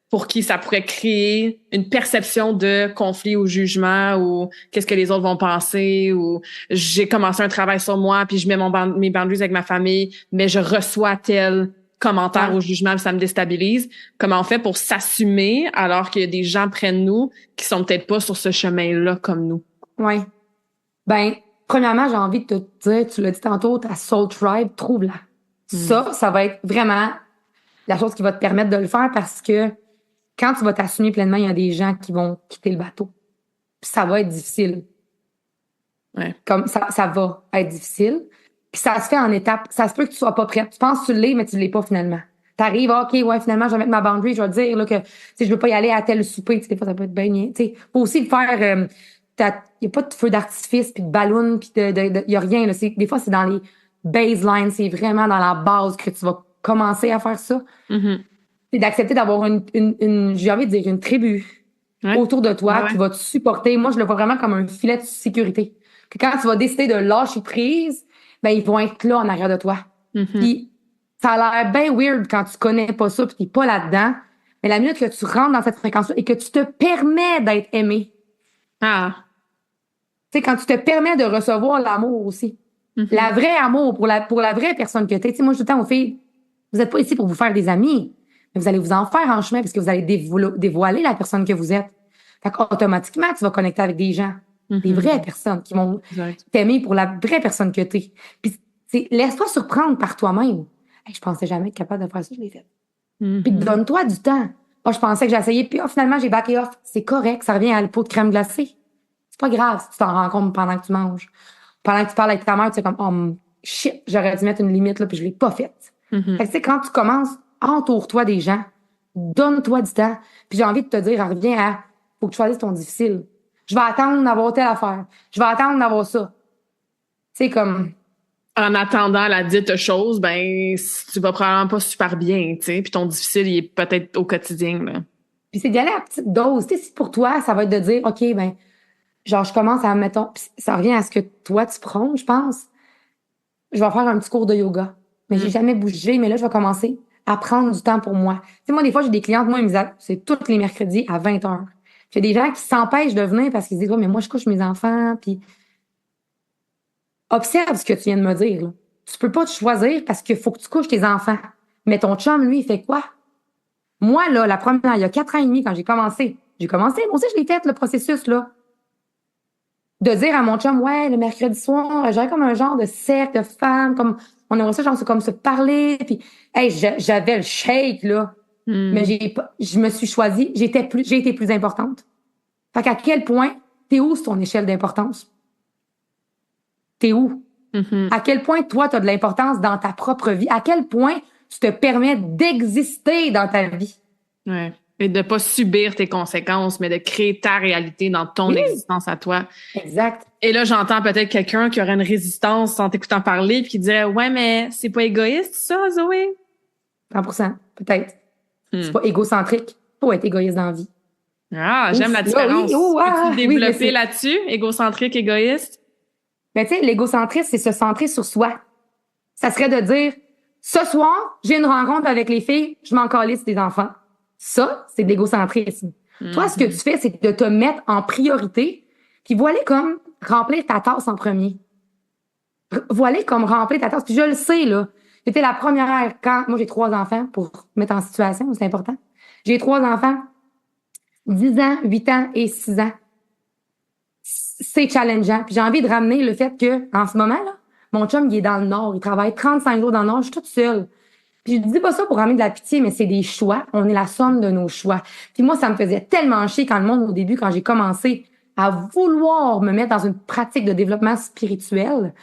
pour qui ça pourrait créer une perception de conflit ou jugement ou qu'est-ce que les autres vont penser ou j'ai commencé un travail sur moi puis je mets mes boundaries avec ma famille, mais je reçois tel commentaire ou jugement puis ça me déstabilise. Comment on fait pour s'assumer alors qu'il y a des gens près de nous qui sont peut-être pas sur ce chemin-là comme nous? Oui. Ben, premièrement, j'ai envie de te dire, tu l'as dit tantôt, ta soul tribe, trouve-la. Ça va être vraiment la chose qui va te permettre de le faire parce que quand tu vas t'assumer pleinement, il y a des gens qui vont quitter le bateau. Puis ça va être difficile. Comme ça va être difficile. Puis ça se fait en étapes. Ça se peut que tu sois pas prête. Tu penses que tu l'es, mais tu l'es pas finalement. T'arrives, OK, ouais, finalement, je vais mettre ma boundary, je vais dire là, que je veux pas y aller à tel souper. Des fois, ça peut être bien. Faut aussi le faire. Il n'y a pas de feu d'artifice, puis de ballon, puis il y a rien. Là. Des fois, c'est dans les baselines. C'est vraiment dans la base que tu vas commencer à faire ça. C'est d'accepter d'avoir j'ai envie de dire, une tribu autour de toi qui va te supporter. Moi, je le vois vraiment comme un filet de sécurité. Que quand tu vas décider de lâcher prise, ben ils vont être là en arrière de toi. Puis ça a l'air bien weird quand tu connais pas ça puis t'es pas là-dedans. Mais la minute que tu rentres dans cette fréquence-là et que tu te permets d'être aimé. Tu sais, quand tu te permets de recevoir l'amour aussi. La vraie amour pour la vraie personne que t'es. Tu sais, moi, je dis tout le temps aux filles, vous êtes pas ici pour vous faire des amis. Mais vous allez vous en faire en chemin parce que vous allez dévoiler la personne que vous êtes. Fait qu'automatiquement, tu vas connecter avec des gens, des vraies personnes qui vont t'aimer pour la vraie personne que t'es. Puis, laisse-toi surprendre par toi-même. Hey, je pensais jamais être capable de faire ça, je l'ai fait. Puis donne-toi du temps. Moi, je pensais que j'ai essayé, puis finalement, j'ai backé off. C'est correct, ça revient à le pot de crème glacée. C'est pas grave si tu t'en rends compte pendant que tu manges. Pendant que tu parles avec ta mère, tu sais comme, oh shit, j'aurais dû mettre une limite, là, puis je l'ai pas faite. Fait que, tu sais, quand tu commences, entoure-toi des gens, donne-toi du temps. Puis j'ai envie de te dire, reviens à, faut que tu choisisses ton difficile. Je vais attendre d'avoir telle affaire. Je vais attendre d'avoir ça. sais, comme... En attendant la dite chose, ben, tu vas probablement pas super bien, tu sais, puis ton difficile, il est peut-être au quotidien, là. Puis c'est d'y aller à petite dose. Tu sais, si pour toi, ça va être de dire, OK, ben, genre, je commence à, mettons, pis ça revient à ce que toi, tu prônes, je pense. Je vais faire un petit cours de yoga. Mais j'ai jamais bougé, mais là, je vais commencer à prendre du temps pour moi. Tu sais, moi, des fois, j'ai des clientes, moi, ils me disent, c'est tous les mercredis à 20h. J'ai des gens qui s'empêchent de venir parce qu'ils se disent, ouais, mais moi, je couche mes enfants, puis observe ce que tu viens de me dire, là. Tu peux pas te choisir parce qu'il faut que tu couches tes enfants. Mais ton chum, lui, il fait quoi? Moi, là, la première, il y a 4 ans et demi, quand j'ai commencé, moi aussi, je l'ai fait, le processus, là. De dire à mon chum, ouais, le mercredi soir, j'aurais comme un genre de cercle de femmes, comme, on aurait ça, genre, c'est comme se parler, puis, hey, j'avais le shake, là. Mais je me suis choisie, j'ai été plus importante. Fait qu'à quel point, t'es où sur ton échelle d'importance? T'es où? À quel point, toi, t'as de l'importance dans ta propre vie? À quel point tu te permets d'exister dans ta vie? Ouais. Et de pas subir tes conséquences, mais de créer ta réalité dans ton existence à toi. Exact. Et là, j'entends peut-être quelqu'un qui aurait une résistance en t'écoutant parler puis qui dirait, ouais, mais c'est pas égoïste, ça, Zoé? 100%, peut-être. C'est pas égocentrique. Faut être égoïste dans la vie. Ah, j'aime la différence. Peux-tu développer là-dessus? Égocentrique, égoïste? Ben, tu sais, l'égocentrisme, c'est se centrer sur soi. Ça serait de dire, ce soir, j'ai une rencontre avec les filles, je m'en calisse des enfants. Ça, c'est de l'égocentrisme. Toi, ce que tu fais, c'est de te mettre en priorité, puis voilà comme remplir ta tasse en premier. Voilà comme remplir ta tasse. Puis je le sais, là. J'étais la première quand... Moi, j'ai 3 enfants pour mettre en situation, c'est important. J'ai 3 enfants, 10 ans, 8 ans et 6 ans. C'est challengeant. Puis j'ai envie de ramener le fait que, en ce moment, là, mon chum, il est dans le Nord. Il travaille 35 jours dans le Nord. Je suis toute seule. Puis je dis pas ça pour ramener de la pitié, mais c'est des choix. On est la somme de nos choix. Puis moi, ça me faisait tellement chier quand le monde, au début, quand j'ai commencé à vouloir me mettre dans une pratique de développement spirituel.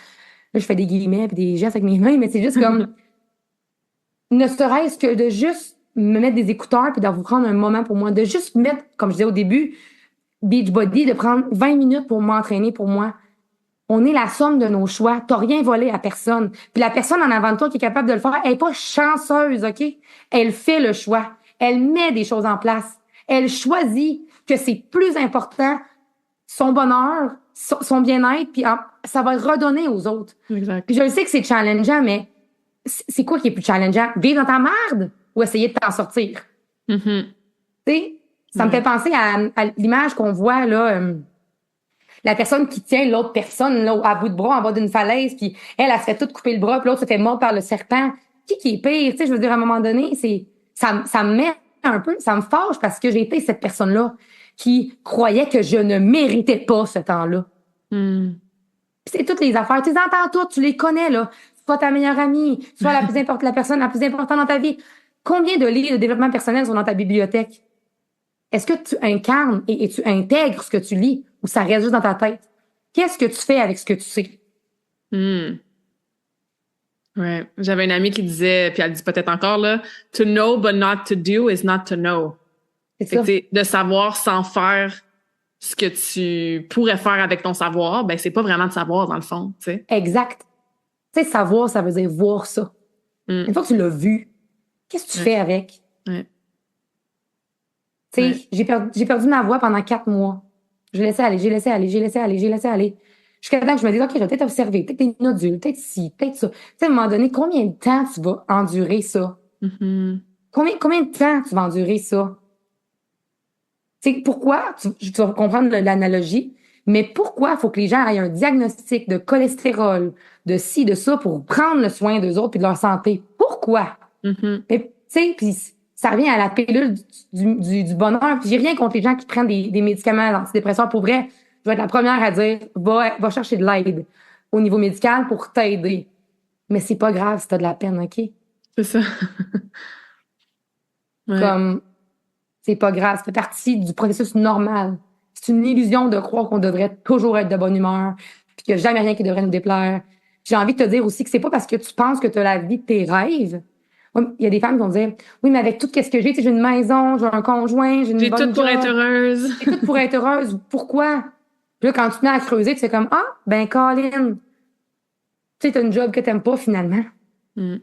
Là, je fais des guillemets puis des gestes avec mes mains, mais c'est juste comme, ne serait-ce que de juste me mettre des écouteurs puis d'avoir prendre un moment pour moi, de juste mettre, comme je disais au début, Beachbody, de prendre 20 minutes pour m'entraîner pour moi. On est la somme de nos choix. T'as rien volé à personne. Puis la personne en avant de toi qui est capable de le faire, elle est pas chanceuse, OK? Elle fait le choix. Elle met des choses en place. Elle choisit que c'est plus important son bonheur, son bien-être, puis ça va redonner aux autres. Exact. Puis je le sais que c'est challengeant, mais c'est quoi qui est plus challengeant? Vivre dans ta merde ou essayer de t'en sortir? Tu sais, ça me fait penser à l'image qu'on voit, là, la personne qui tient l'autre personne, là, à bout de bras, en bas d'une falaise, puis elle se fait toute couper le bras, puis l'autre se fait mordre par le serpent. Qui est pire? Tu sais, je veux dire, à un moment donné, ça me met un peu, ça me fâche parce que j'ai été cette personne-là qui croyait que je ne méritais pas ce temps-là. Puis c'est toutes les affaires. Tu les entends toutes, tu les connais, là. Soit ta meilleure amie, soit la personne la plus importante dans ta vie. Combien de livres de développement personnel sont dans ta bibliothèque? Est-ce que tu incarnes et tu intègres ce que tu lis ou ça reste juste dans ta tête? Qu'est-ce que tu fais avec ce que tu sais? Ouais. J'avais une amie qui disait, puis elle dit peut-être encore, là, to know but not to do is not to know. C'est ça. De savoir sans faire ce que tu pourrais faire avec ton savoir, ben c'est pas vraiment de savoir dans le fond, tu sais. Exact. Tu sais, savoir, ça veut dire voir ça. Une fois que tu l'as vu, qu'est-ce que tu fais avec? Tu sais, j'ai perdu ma voix pendant 4 mois. Je laissais aller. Jusqu'à temps que je me dise, OK, je vais peut-être observer, peut-être t'es nodule, peut-être ci, peut-être ça. Tu sais, à un moment donné, combien de temps tu vas endurer ça? Combien de temps tu vas endurer ça? Tu sais, pourquoi, tu vas comprendre l'analogie, mais pourquoi il faut que les gens aient un diagnostic de cholestérol, de ci, de ça, pour prendre le soin d'eux autres et de leur santé? Pourquoi? Mais, tu sais, puis ça revient à la pilule du bonheur. Puis j'ai rien contre les gens qui prennent des médicaments antidépresseurs. Pour vrai, je vais être la première à dire, va chercher de l'aide au niveau médical pour t'aider. Mais c'est pas grave si t'as de la peine, OK? C'est ça. Comme, c'est pas grave. Ça fait partie du processus normal. C'est une illusion de croire qu'on devrait toujours être de bonne humeur, puis qu'il n'y a jamais rien qui devrait nous déplaire. J'ai envie de te dire aussi que c'est pas parce que tu penses que tu as la vie de tes rêves. Il y a des femmes qui vont dire, oui, mais avec tout ce que j'ai une maison, j'ai un conjoint, j'ai une bonne tout pour être heureuse. J'ai tout pour être heureuse. Pourquoi? Puis là, quand tu te mets à creuser, tu fais comme, ah, ben, Colin, tu sais, t'as une job que t'aimes pas finalement. Mm.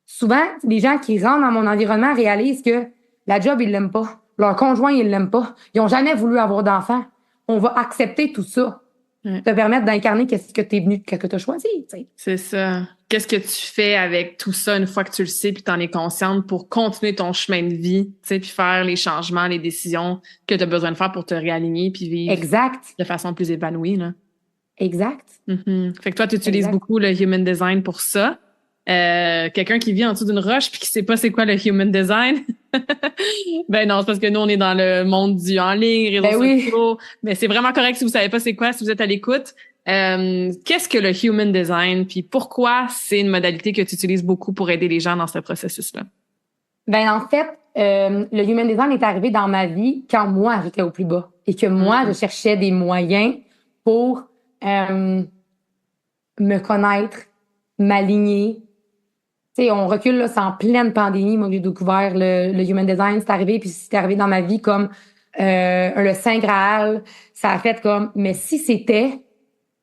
Souvent, les gens qui rentrent dans mon environnement réalisent que la job, ils l'aiment pas. Leur conjoint, ils l'aiment pas. Ils ont jamais voulu avoir d'enfants. On va accepter tout ça. Ouais. Te permettre d'incarner qu'est-ce que t'es venu, qu'est-ce que t'as choisi, tu sais. C'est ça. Qu'est-ce que tu fais avec tout ça une fois que tu le sais puis t'en es consciente pour continuer ton chemin de vie, tu sais, puis faire les changements, les décisions que tu as besoin de faire pour te réaligner puis vivre Exact. de façon plus épanouie, là. Exact. Fait que toi, tu utilises Exact. beaucoup le Human Design pour ça. Quelqu'un qui vit en dessous d'une roche puis qui sait pas c'est quoi le Human Design. Ben non, c'est parce que nous, on est dans le monde du en ligne, réseaux sociaux. Mais c'est vraiment correct si vous savez pas c'est quoi, si vous êtes à l'écoute. Qu'est-ce que le Human Design puis pourquoi c'est une modalité que tu utilises beaucoup pour aider les gens dans ce processus-là? Ben en fait, le Human Design est arrivé dans ma vie quand moi, j'étais au plus bas et que moi, je cherchais des moyens pour me connaître, m'aligner. Tu sais, on recule, là, c'est en pleine pandémie. Moi, j'ai découvert le Human Design. C'est arrivé, puis c'est arrivé dans ma vie comme le Saint Graal. Ça a fait comme, mais si c'était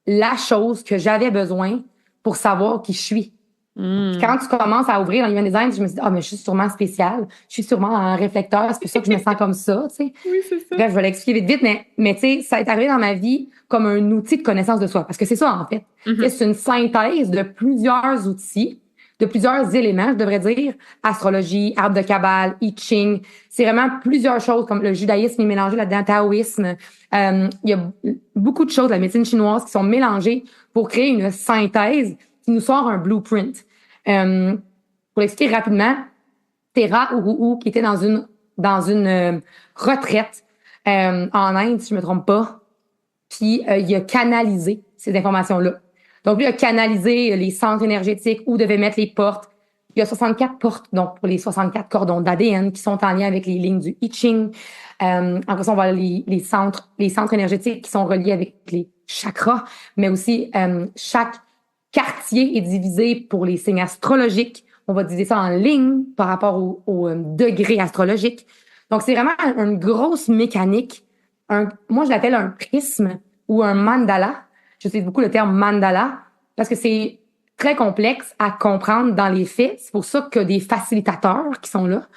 la chose que j'avais besoin pour savoir qui je suis. Puis quand tu commences à ouvrir dans le Human Design, je me suis dit, mais je suis sûrement spéciale. Je suis sûrement un réflecteur. C'est pour ça que je me sens comme ça, tu sais. Oui, c'est ça. Bref, je vais l'expliquer vite, mais tu sais, ça est arrivé dans ma vie comme un outil de connaissance de soi. Parce que c'est ça, en fait. C'est une synthèse de plusieurs outils, de plusieurs éléments, je devrais dire. Astrologie, arbre de Kabbale, I Ching. C'est vraiment plusieurs choses, comme le judaïsme est mélangé là-dedans, taoïsme. Il y a beaucoup de choses, la médecine chinoise, qui sont mélangées pour créer une synthèse qui nous sort un blueprint. Pour l'expliquer rapidement, Tera Uruhu, qui était dans une retraite en Inde, si je me trompe pas, puis il a canalisé ces informations-là. Donc, lui a canalisé les centres énergétiques où devaient mettre les portes. Il y a 64 portes, donc pour les 64 cordons d'ADN qui sont en lien avec les lignes du I Ching. Après ça, on va les centres énergétiques qui sont reliés avec les chakras, mais aussi chaque quartier est divisé pour les signes astrologiques. On va diviser ça en lignes par rapport au degré astrologique. Donc, c'est vraiment une grosse mécanique. Moi, je l'appelle un prisme ou un mandala. J'utilise beaucoup le terme mandala parce que c'est très complexe à comprendre dans les faits. C'est pour ça qu'il y a des facilitateurs qui sont là.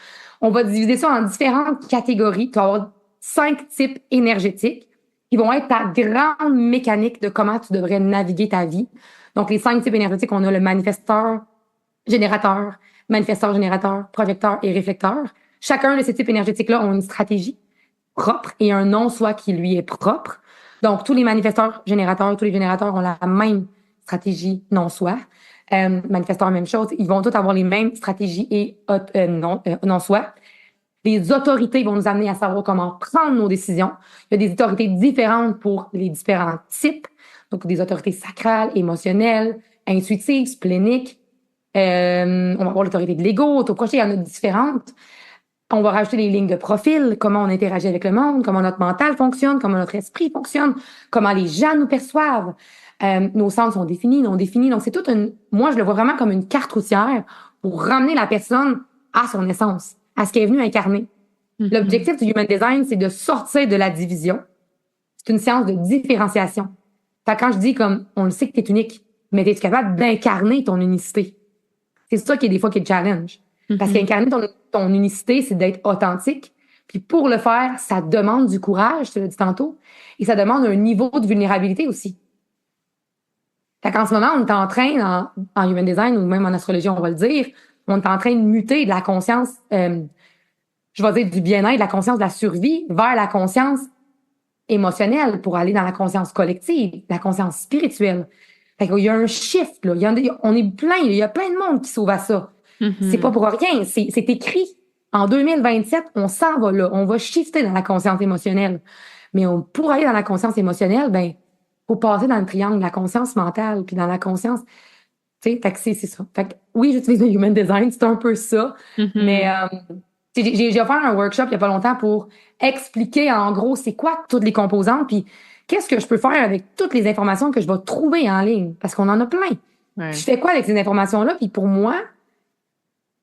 On va diviser ça en différentes catégories. Tu vas avoir 5 types énergétiques qui vont être ta grande mécanique de comment tu devrais naviguer ta vie. Donc, les 5 types énergétiques, on a le manifesteur, générateur, projecteur et réflecteur. Chacun de ces types énergétiques-là ont une stratégie propre et un non-soi qui lui est propre. Donc, tous les manifesteurs générateurs, tous les générateurs ont la même stratégie non-soi. Manifesteurs, même chose. Ils vont tous avoir les mêmes stratégies et non-soi. Les autorités vont nous amener à savoir comment prendre nos décisions. Il y a des autorités différentes pour les différents types. Donc, des autorités sacrales, émotionnelles, intuitives, spléniques. On va avoir l'autorité de l'ego, autoprojeté, il y en a différentes. On va rajouter les lignes de profil, comment on interagit avec le monde, comment notre mental fonctionne, comment notre esprit fonctionne, comment les gens nous perçoivent. Nos sens sont définis, non définis. Donc, c'est toute moi, je le vois vraiment comme une carte routière pour ramener la personne à son essence, à ce qu'elle est venue incarner. L'objectif du Human Design, c'est de sortir de la division. C'est une séance de différenciation. Fait que quand je dis comme, on le sait que t'es unique, mais t'es capable d'incarner ton unicité. C'est ça qui est des fois qui est le challenge. Parce qu'incarner ton unicité, c'est d'être authentique. Puis pour le faire, ça demande du courage, je te l'ai dit tantôt, et ça demande un niveau de vulnérabilité aussi. Fait qu'en ce moment, on est en train, en Human Design ou même en astrologie, on va le dire, on est en train de muter de la conscience, je vais dire du bien-être, de la conscience de la survie vers la conscience émotionnelle pour aller dans la conscience collective, la conscience spirituelle. Fait qu'il y a un shift, là. On est plein, il y a plein de monde qui s'ouvre à ça. C'est pas pour rien, c'est écrit. En 2027, on s'en va là, on va shifter dans la conscience émotionnelle. Mais pour aller dans la conscience émotionnelle, ben, faut passer dans le triangle, la conscience mentale, puis dans la conscience, tu sais, fait que c'est ça. Fait que oui, j'utilise le Human Design, c'est un peu ça, mais j'ai offert un workshop il y a pas longtemps pour expliquer en gros c'est quoi toutes les composantes, puis qu'est-ce que je peux faire avec toutes les informations que je vais trouver en ligne, parce qu'on en a plein. Ouais. Je fais quoi avec ces informations-là, puis pour moi,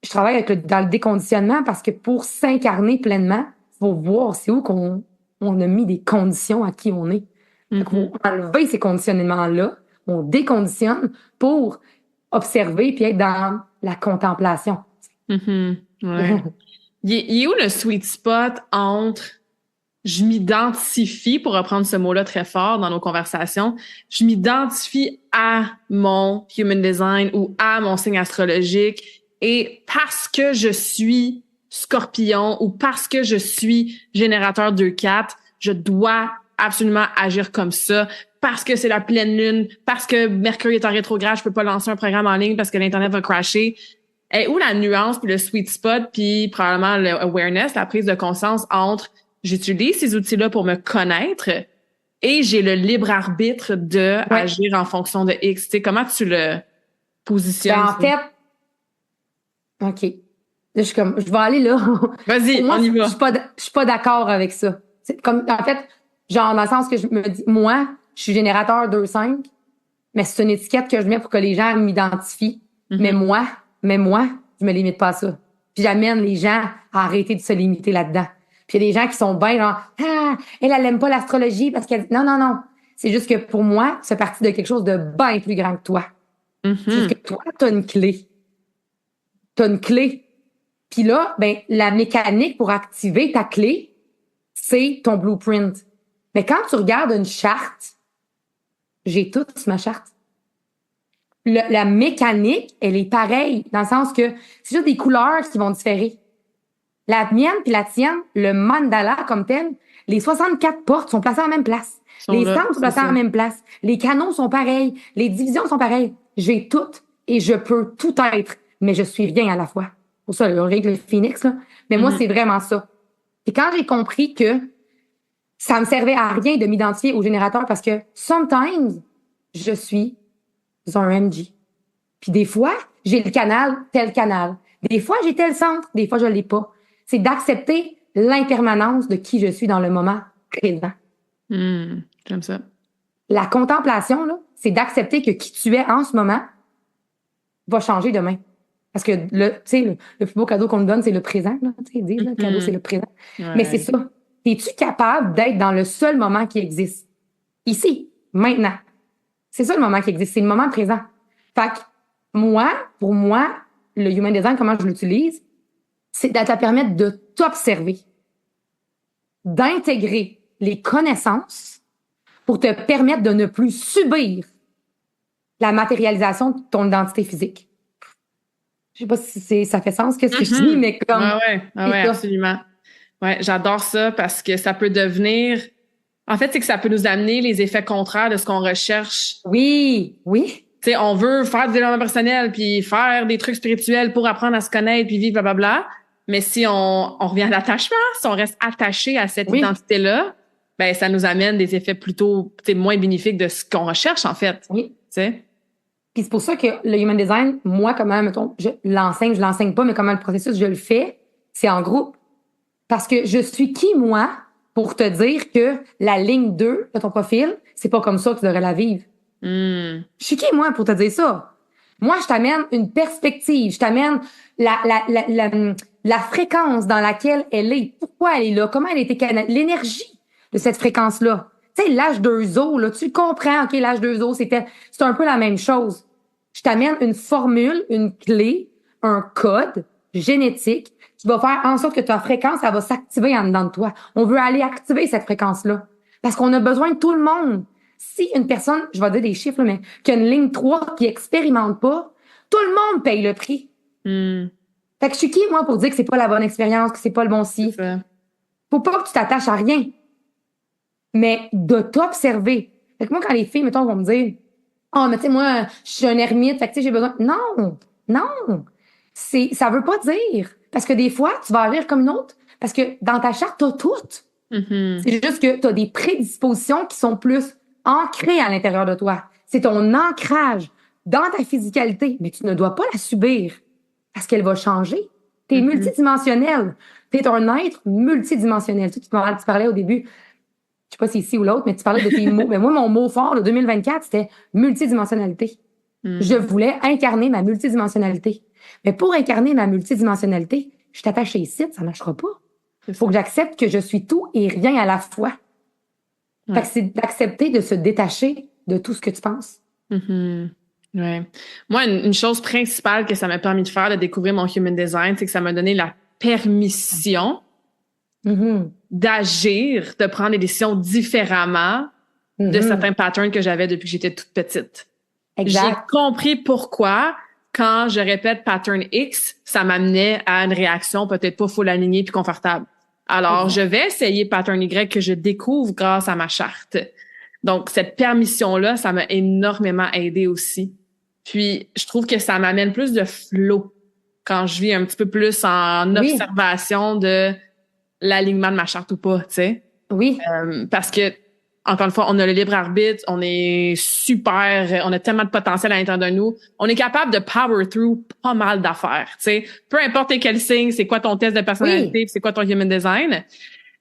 je travaille dans le déconditionnement parce que pour s'incarner pleinement, faut voir c'est où qu'on a mis des conditions à qui on est. Fait qu'il faut enlever ces conditionnements-là on déconditionne pour observer puis être dans la contemplation. Ouais. Il est où le sweet spot entre je m'identifie, pour reprendre ce mot-là très fort dans nos conversations, je m'identifie à mon human design ou à mon signe astrologique et parce que je suis Scorpion ou parce que je suis générateur 2-4, je dois absolument agir comme ça parce que c'est la pleine lune, parce que Mercure est en rétrograde, je peux pas lancer un programme en ligne parce que l'Internet va crasher. Et où la nuance puis le sweet spot puis probablement le awareness, la prise de conscience entre j'utilise ces outils-là pour me connaître et j'ai le libre arbitre de agir en fonction de X. Tu sais, comment tu le positionnes? En fait, OK. Là, je suis comme, je vais aller là. Vas-y, moi, on y va. Je suis pas d'accord avec ça. C'est comme, en fait, genre, dans le sens que je me dis, moi, je suis générateur 2-5, mais c'est une étiquette que je mets pour que les gens m'identifient. Mais moi, je me limite pas à ça. Puis j'amène les gens à arrêter de se limiter là-dedans. Puis il y a des gens qui sont bien genre, elle aime pas l'astrologie parce qu'elle... Non. C'est juste que pour moi, c'est parti de quelque chose de bien plus grand que toi. C'est juste que toi, t'as une clé. Puis là, ben, la mécanique pour activer ta clé, c'est ton blueprint. Mais quand tu regardes une charte, j'ai toute ma charte. La mécanique, elle est pareille, dans le sens que c'est juste des couleurs qui vont différer. La mienne puis la tienne, le mandala comme tel, les 64 portes sont placées en même place. Les centres sont placés en même place. Les canaux sont pareils. Les divisions sont pareilles. J'ai tout et je peux tout être, mais je suis rien à la fois. Pour ça, le règle phoenix, là. Mais moi, c'est vraiment ça. Et quand j'ai compris que ça me servait à rien de m'identifier au générateur parce que sometimes, je suis un MG. Puis des fois, j'ai le canal, tel canal. Des fois, j'ai tel centre, des fois, je l'ai pas. C'est d'accepter l'impermanence de qui je suis dans le moment présent. J'aime ça. La contemplation, là, c'est d'accepter que qui tu es en ce moment va changer demain. Parce que le plus beau cadeau qu'on nous donne, c'est le présent. Là, ils disent, le cadeau, c'est le présent. Ouais. Mais c'est ça. Es-tu capable d'être dans le seul moment qui existe? Ici, maintenant. C'est ça le moment qui existe. C'est le moment présent. Fait que pour moi, le human design, comment je l'utilise, c'est de te permettre de t'observer, d'intégrer les connaissances pour te permettre de ne plus subir la matérialisation de ton identité physique. Je sais pas si ça fait sens, qu'est-ce que je dis, mais comme... Ouais, absolument. Ouais, j'adore ça parce que ça peut devenir... En fait, c'est que ça peut nous amener les effets contraires de ce qu'on recherche. Oui. Tu sais, on veut faire du développement personnel puis faire des trucs spirituels pour apprendre à se connaître puis vivre blablabla. Mais si on revient à l'attachement, si on reste attaché à cette identité-là, ben ça nous amène des effets plutôt moins bénéfiques de ce qu'on recherche, en fait. Oui. T'sais? Puis c'est pour ça que le human design, moi, comment, mettons, je l'enseigne pas, mais comment le processus, je le fais, c'est en groupe. Parce que je suis qui, moi, pour te dire que la ligne 2 de ton profil, c'est pas comme ça que tu devrais la vivre. Je suis qui, moi, pour te dire ça? Moi, je t'amène une perspective, je t'amène la fréquence dans laquelle elle est, pourquoi elle est là, comment elle a été canalisée, l'énergie de cette fréquence-là. Tu sais, l'âge 2O, là, tu comprends, OK, l'âge 2O, c'est un peu la même chose. Je t'amène une formule, une clé, un code génétique qui va faire en sorte que ta fréquence, elle va s'activer en dedans de toi. On veut aller activer cette fréquence-là parce qu'on a besoin de tout le monde. Si une personne, je vais dire des chiffres, là, mais qui a une ligne 3 qui expérimente pas, tout le monde paye le prix. Fait que je suis qui, moi, pour dire que c'est pas la bonne expérience, que c'est pas le bon si? Faut pas que tu t'attaches à rien. Mais de t'observer. Fait que moi, quand les filles, mettons, vont me dire, mais tu sais, moi, je suis un ermite, fait que tu sais, j'ai besoin. Non. Ça veut pas dire. Parce que des fois, tu vas agir comme une autre. Parce que dans ta charte, t'as tout. C'est juste que t'as des prédispositions qui sont plus ancrées à l'intérieur de toi. C'est ton ancrage dans ta physicalité. Mais tu ne dois pas la subir. Parce qu'elle va changer. T'es multidimensionnel. T'es un être multidimensionnel. Tu parlais au début, je sais pas si c'est ici ou l'autre, mais tu parlais de tes mots. Mais moi, mon mot fort de 2024, c'était multidimensionnalité. Je voulais incarner ma multidimensionnalité. Mais pour incarner ma multidimensionnalité, je t'attache ici, ça marchera pas. Il faut que j'accepte que je suis tout et rien à la fois. Fait que c'est d'accepter de se détacher de tout ce que tu penses. Mhm. Ouais. Moi, une chose principale que ça m'a permis de faire, de découvrir mon human design, c'est que ça m'a donné la permission Mhm. d'agir, de prendre des décisions différemment de Mhm. certains patterns que j'avais depuis que j'étais toute petite. J'ai Exact. compris pourquoi, quand je répète pattern X, ça m'amenait à une réaction peut-être pas full alignée puis confortable. Alors, je Exact. vais essayer pattern Y que je découvre grâce à ma charte. Donc, cette permission-là, ça m'a énormément aidé aussi. Puis, je trouve que ça m'amène plus de flow quand je vis un petit peu plus en Oui. observation de l'alignement de ma charte ou pas, tu sais. Oui. Parce que, encore une fois, on a le libre arbitre, on est super, on a tellement de potentiel à l'intérieur de nous. On est capable de power through pas mal d'affaires, tu sais. Peu importe quel signe, c'est quoi ton test de Oui. personnalité, c'est quoi ton human design.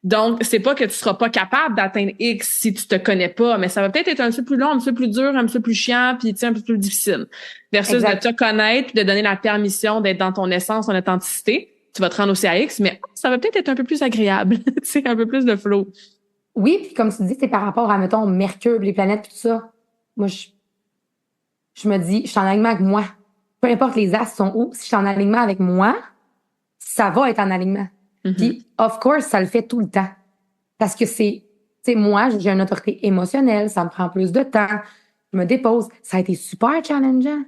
Donc, c'est pas que tu seras pas capable d'atteindre X si tu te connais pas, mais ça va peut-être être un petit peu plus long, un petit peu plus dur, un petit peu plus chiant, puis tu sais, un peu plus difficile. Versus de Exact. te connaître, puis de donner la permission d'être dans ton essence, ton authenticité. Tu vas te rendre aussi à X, mais ça va peut-être être un peu plus agréable, tu sais, un peu plus de flow. Oui, puis comme tu dis, c'est par rapport à, mettons, Mercure, les planètes, tout ça. Moi, je me dis, je suis en alignement avec moi. Peu importe les astres sont où, si je suis en alignement avec moi, ça va être en alignement. Mhm. Puis, of course, ça le fait tout le temps. Parce que tu sais, moi, j'ai une autorité émotionnelle, ça me prend plus de temps, je me dépose. Ça a été super challengeant.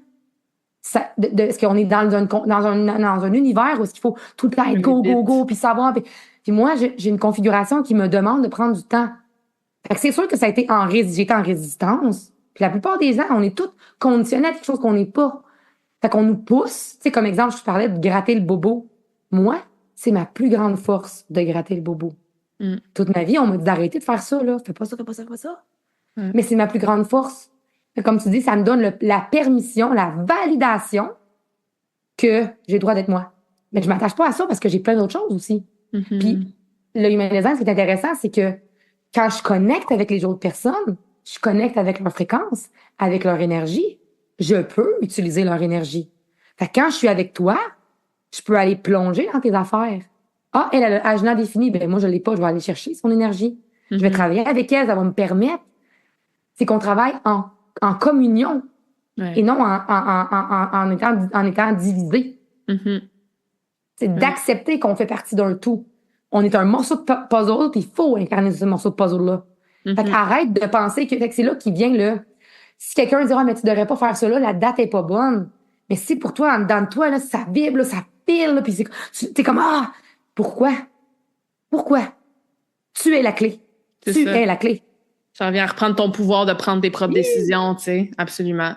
Est-ce qu'on est dans un univers où est-ce qu'il faut tout le temps être Aller go, go, vite. go, puis savoir. Puis moi, j'ai une configuration qui me demande de prendre du temps. Fait que c'est sûr que ça a été j'étais en résistance. Puis la plupart des gens, on est tous conditionnés à quelque chose qu'on n'est pas. Fait qu'on nous pousse. Tu sais, comme exemple, je te parlais de gratter le bobo. Moi, c'est ma plus grande force de gratter le bobo. Mm. Toute ma vie, on m'a dit d'arrêter de faire ça, là. Fais pas ça, fais pas ça, fais pas ça. Ouais. Mais c'est ma plus grande force. Fait que comme tu dis, ça me donne la permission, la validation que j'ai le droit d'être moi. Mais je m'attache pas à ça parce que j'ai plein d'autres choses aussi. Puis, Mhm. le humanisme, ce qui est intéressant, c'est que quand je connecte avec les autres personnes, je connecte avec leur fréquence, avec leur énergie, je peux utiliser leur énergie. Fait que quand je suis avec toi, je peux aller plonger dans tes affaires. Ah, elle a le agenda défini, ben moi je l'ai pas, je vais aller chercher son énergie. Je vais Mhm. travailler avec elle, ça va me permettre. C'est qu'on travaille en communion et Ouais. non en étant divisé. Mhm. C'est Ouais. d'accepter qu'on fait partie d'un tout. On est un morceau de puzzle, puis il faut incarner ce morceau de puzzle-là. Fait Mhm. qu'arrête de penser que, fait que c'est là qui vient le. Si quelqu'un dit, ah, mais tu devrais pas faire ça là, la date est pas bonne. Mais si pour toi, en dedans de toi, là, ça vibre, là, ça pile, là, puis t'es comme, ah, pourquoi? Pourquoi? Tu es la clé. C'est Tu ça. es la clé. Ça revient à reprendre ton pouvoir de prendre tes propres décisions, tu sais. Absolument.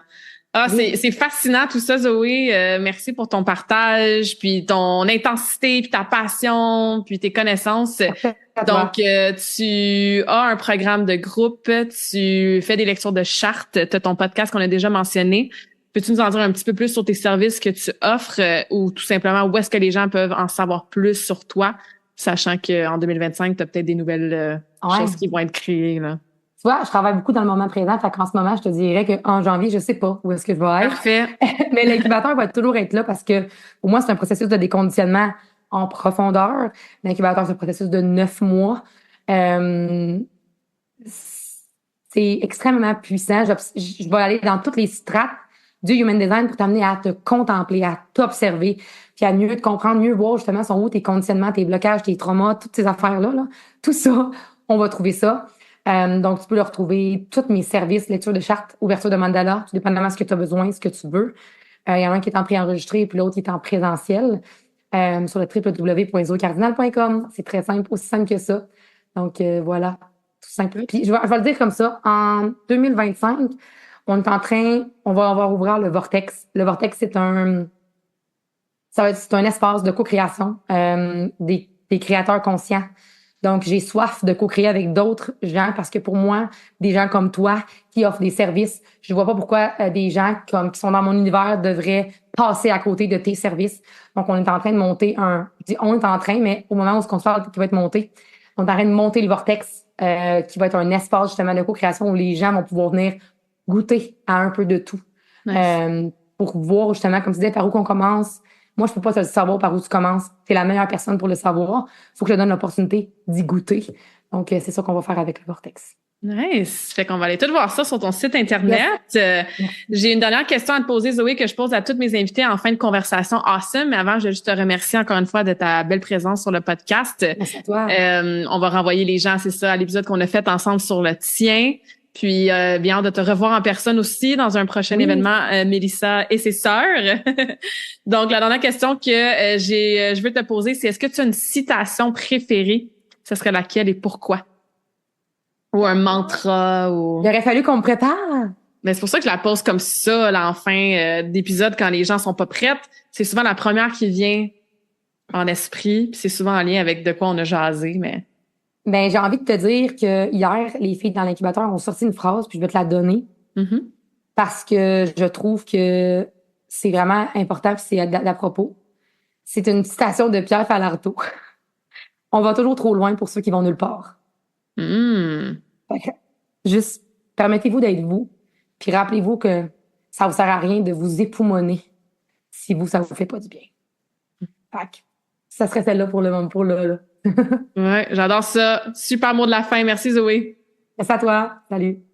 Ah, Oui. c'est fascinant tout ça, Zoé. Merci pour ton partage, puis ton intensité, puis ta passion, puis tes connaissances. Parfait à Donc, toi. tu as un programme de groupe, tu fais des lectures de chartes, tu as ton podcast qu'on a déjà mentionné. Peux-tu nous en dire un petit peu plus sur tes services que tu offres ou tout simplement où est-ce que les gens peuvent en savoir plus sur toi, sachant qu'en 2025, tu as peut-être des nouvelles Ouais. choses qui vont être créées, là. Tu vois, je travaille beaucoup dans le moment présent. Fait qu'en ce moment, je te dirais qu'en janvier, je sais pas où est-ce que je vais être. Parfait. Mais l'incubateur va toujours être là parce que pour moi, c'est un processus de déconditionnement en profondeur. L'incubateur, c'est un processus de 9 mois. Euh, c'est extrêmement puissant. Je vais aller dans toutes les strates du human design pour t'amener à te contempler, à t'observer, puis à mieux te comprendre, mieux voir justement sont où tes conditionnements, tes blocages, tes traumas, toutes ces affaires-là. Là. Tout ça, on va trouver ça. Donc, tu peux le retrouver, tous mes services, lecture de charte, ouverture de mandala, tout dépendamment de ce que tu as besoin, ce que tu veux. Il y en a un qui est en préenregistré, puis l'autre qui est en présentiel sur le www.zoecardinal.com. C'est très simple, aussi simple que ça. Donc, voilà, tout simple. Puis, je vais le dire comme ça, en 2025, on va ouvrir le Vortex. Le Vortex, c'est un espace de co-création des créateurs conscients. Donc, j'ai soif de co-créer avec d'autres gens parce que pour moi, des gens comme toi qui offrent des services, je vois pas pourquoi des gens qui sont dans mon univers devraient passer à côté de tes services. Donc, on est en train de monter je dis on est en train, mais au moment où on se parle, qui va être monté, on est en train de monter le Vortex, qui va être un espace justement de co-création où les gens vont pouvoir venir goûter à un peu de tout. Nice. Euh, pour voir justement, comme tu disais, par où qu'on commence. Moi, je peux pas te le savoir par où tu commences. Tu es la meilleure personne pour le savoir. Faut que je te donne l'opportunité d'y goûter. Donc, c'est ça qu'on va faire avec le Vortex. Nice. Fait qu'on va aller tout voir ça sur ton site Internet. Yes. J'ai une dernière question à te poser, Zoé, que je pose à toutes mes invités en fin de conversation. Awesome. Mais avant, je vais juste te remercier encore une fois de ta belle présence sur le podcast. Merci à toi. On va renvoyer les gens, c'est ça, à l'épisode qu'on a fait ensemble sur le tien. Puis, bien hâte de te revoir en personne aussi dans un prochain événement, Mélissa et ses sœurs. Donc, la dernière question que je veux te poser, c'est est-ce que tu as une citation préférée? Ce serait laquelle et pourquoi? Ou un mantra ou... Il aurait fallu qu'on me prépare. Mais c'est pour ça que je la pose comme ça, là, en fin d'épisode, quand les gens sont pas prêtes. C'est souvent la première qui vient en esprit, puis c'est souvent en lien avec de quoi on a jasé, mais... Ben, j'ai envie de te dire que hier, les filles dans l'incubateur ont sorti une phrase, puis je vais te la donner, Mm-hmm. parce que je trouve que c'est vraiment important, puis c'est à propos. C'est une citation de Pierre Falardeau. On va toujours trop loin pour ceux qui vont nulle part. Mm. Fait que, juste, permettez-vous d'être vous, puis rappelez-vous que ça vous sert à rien de vous époumoner si ça vous fait pas du bien. Fait que, ça serait celle-là pour le moment, pour là. Ouais, j'adore ça. Super mot de la fin. Merci, Zoé. Merci à toi. Salut.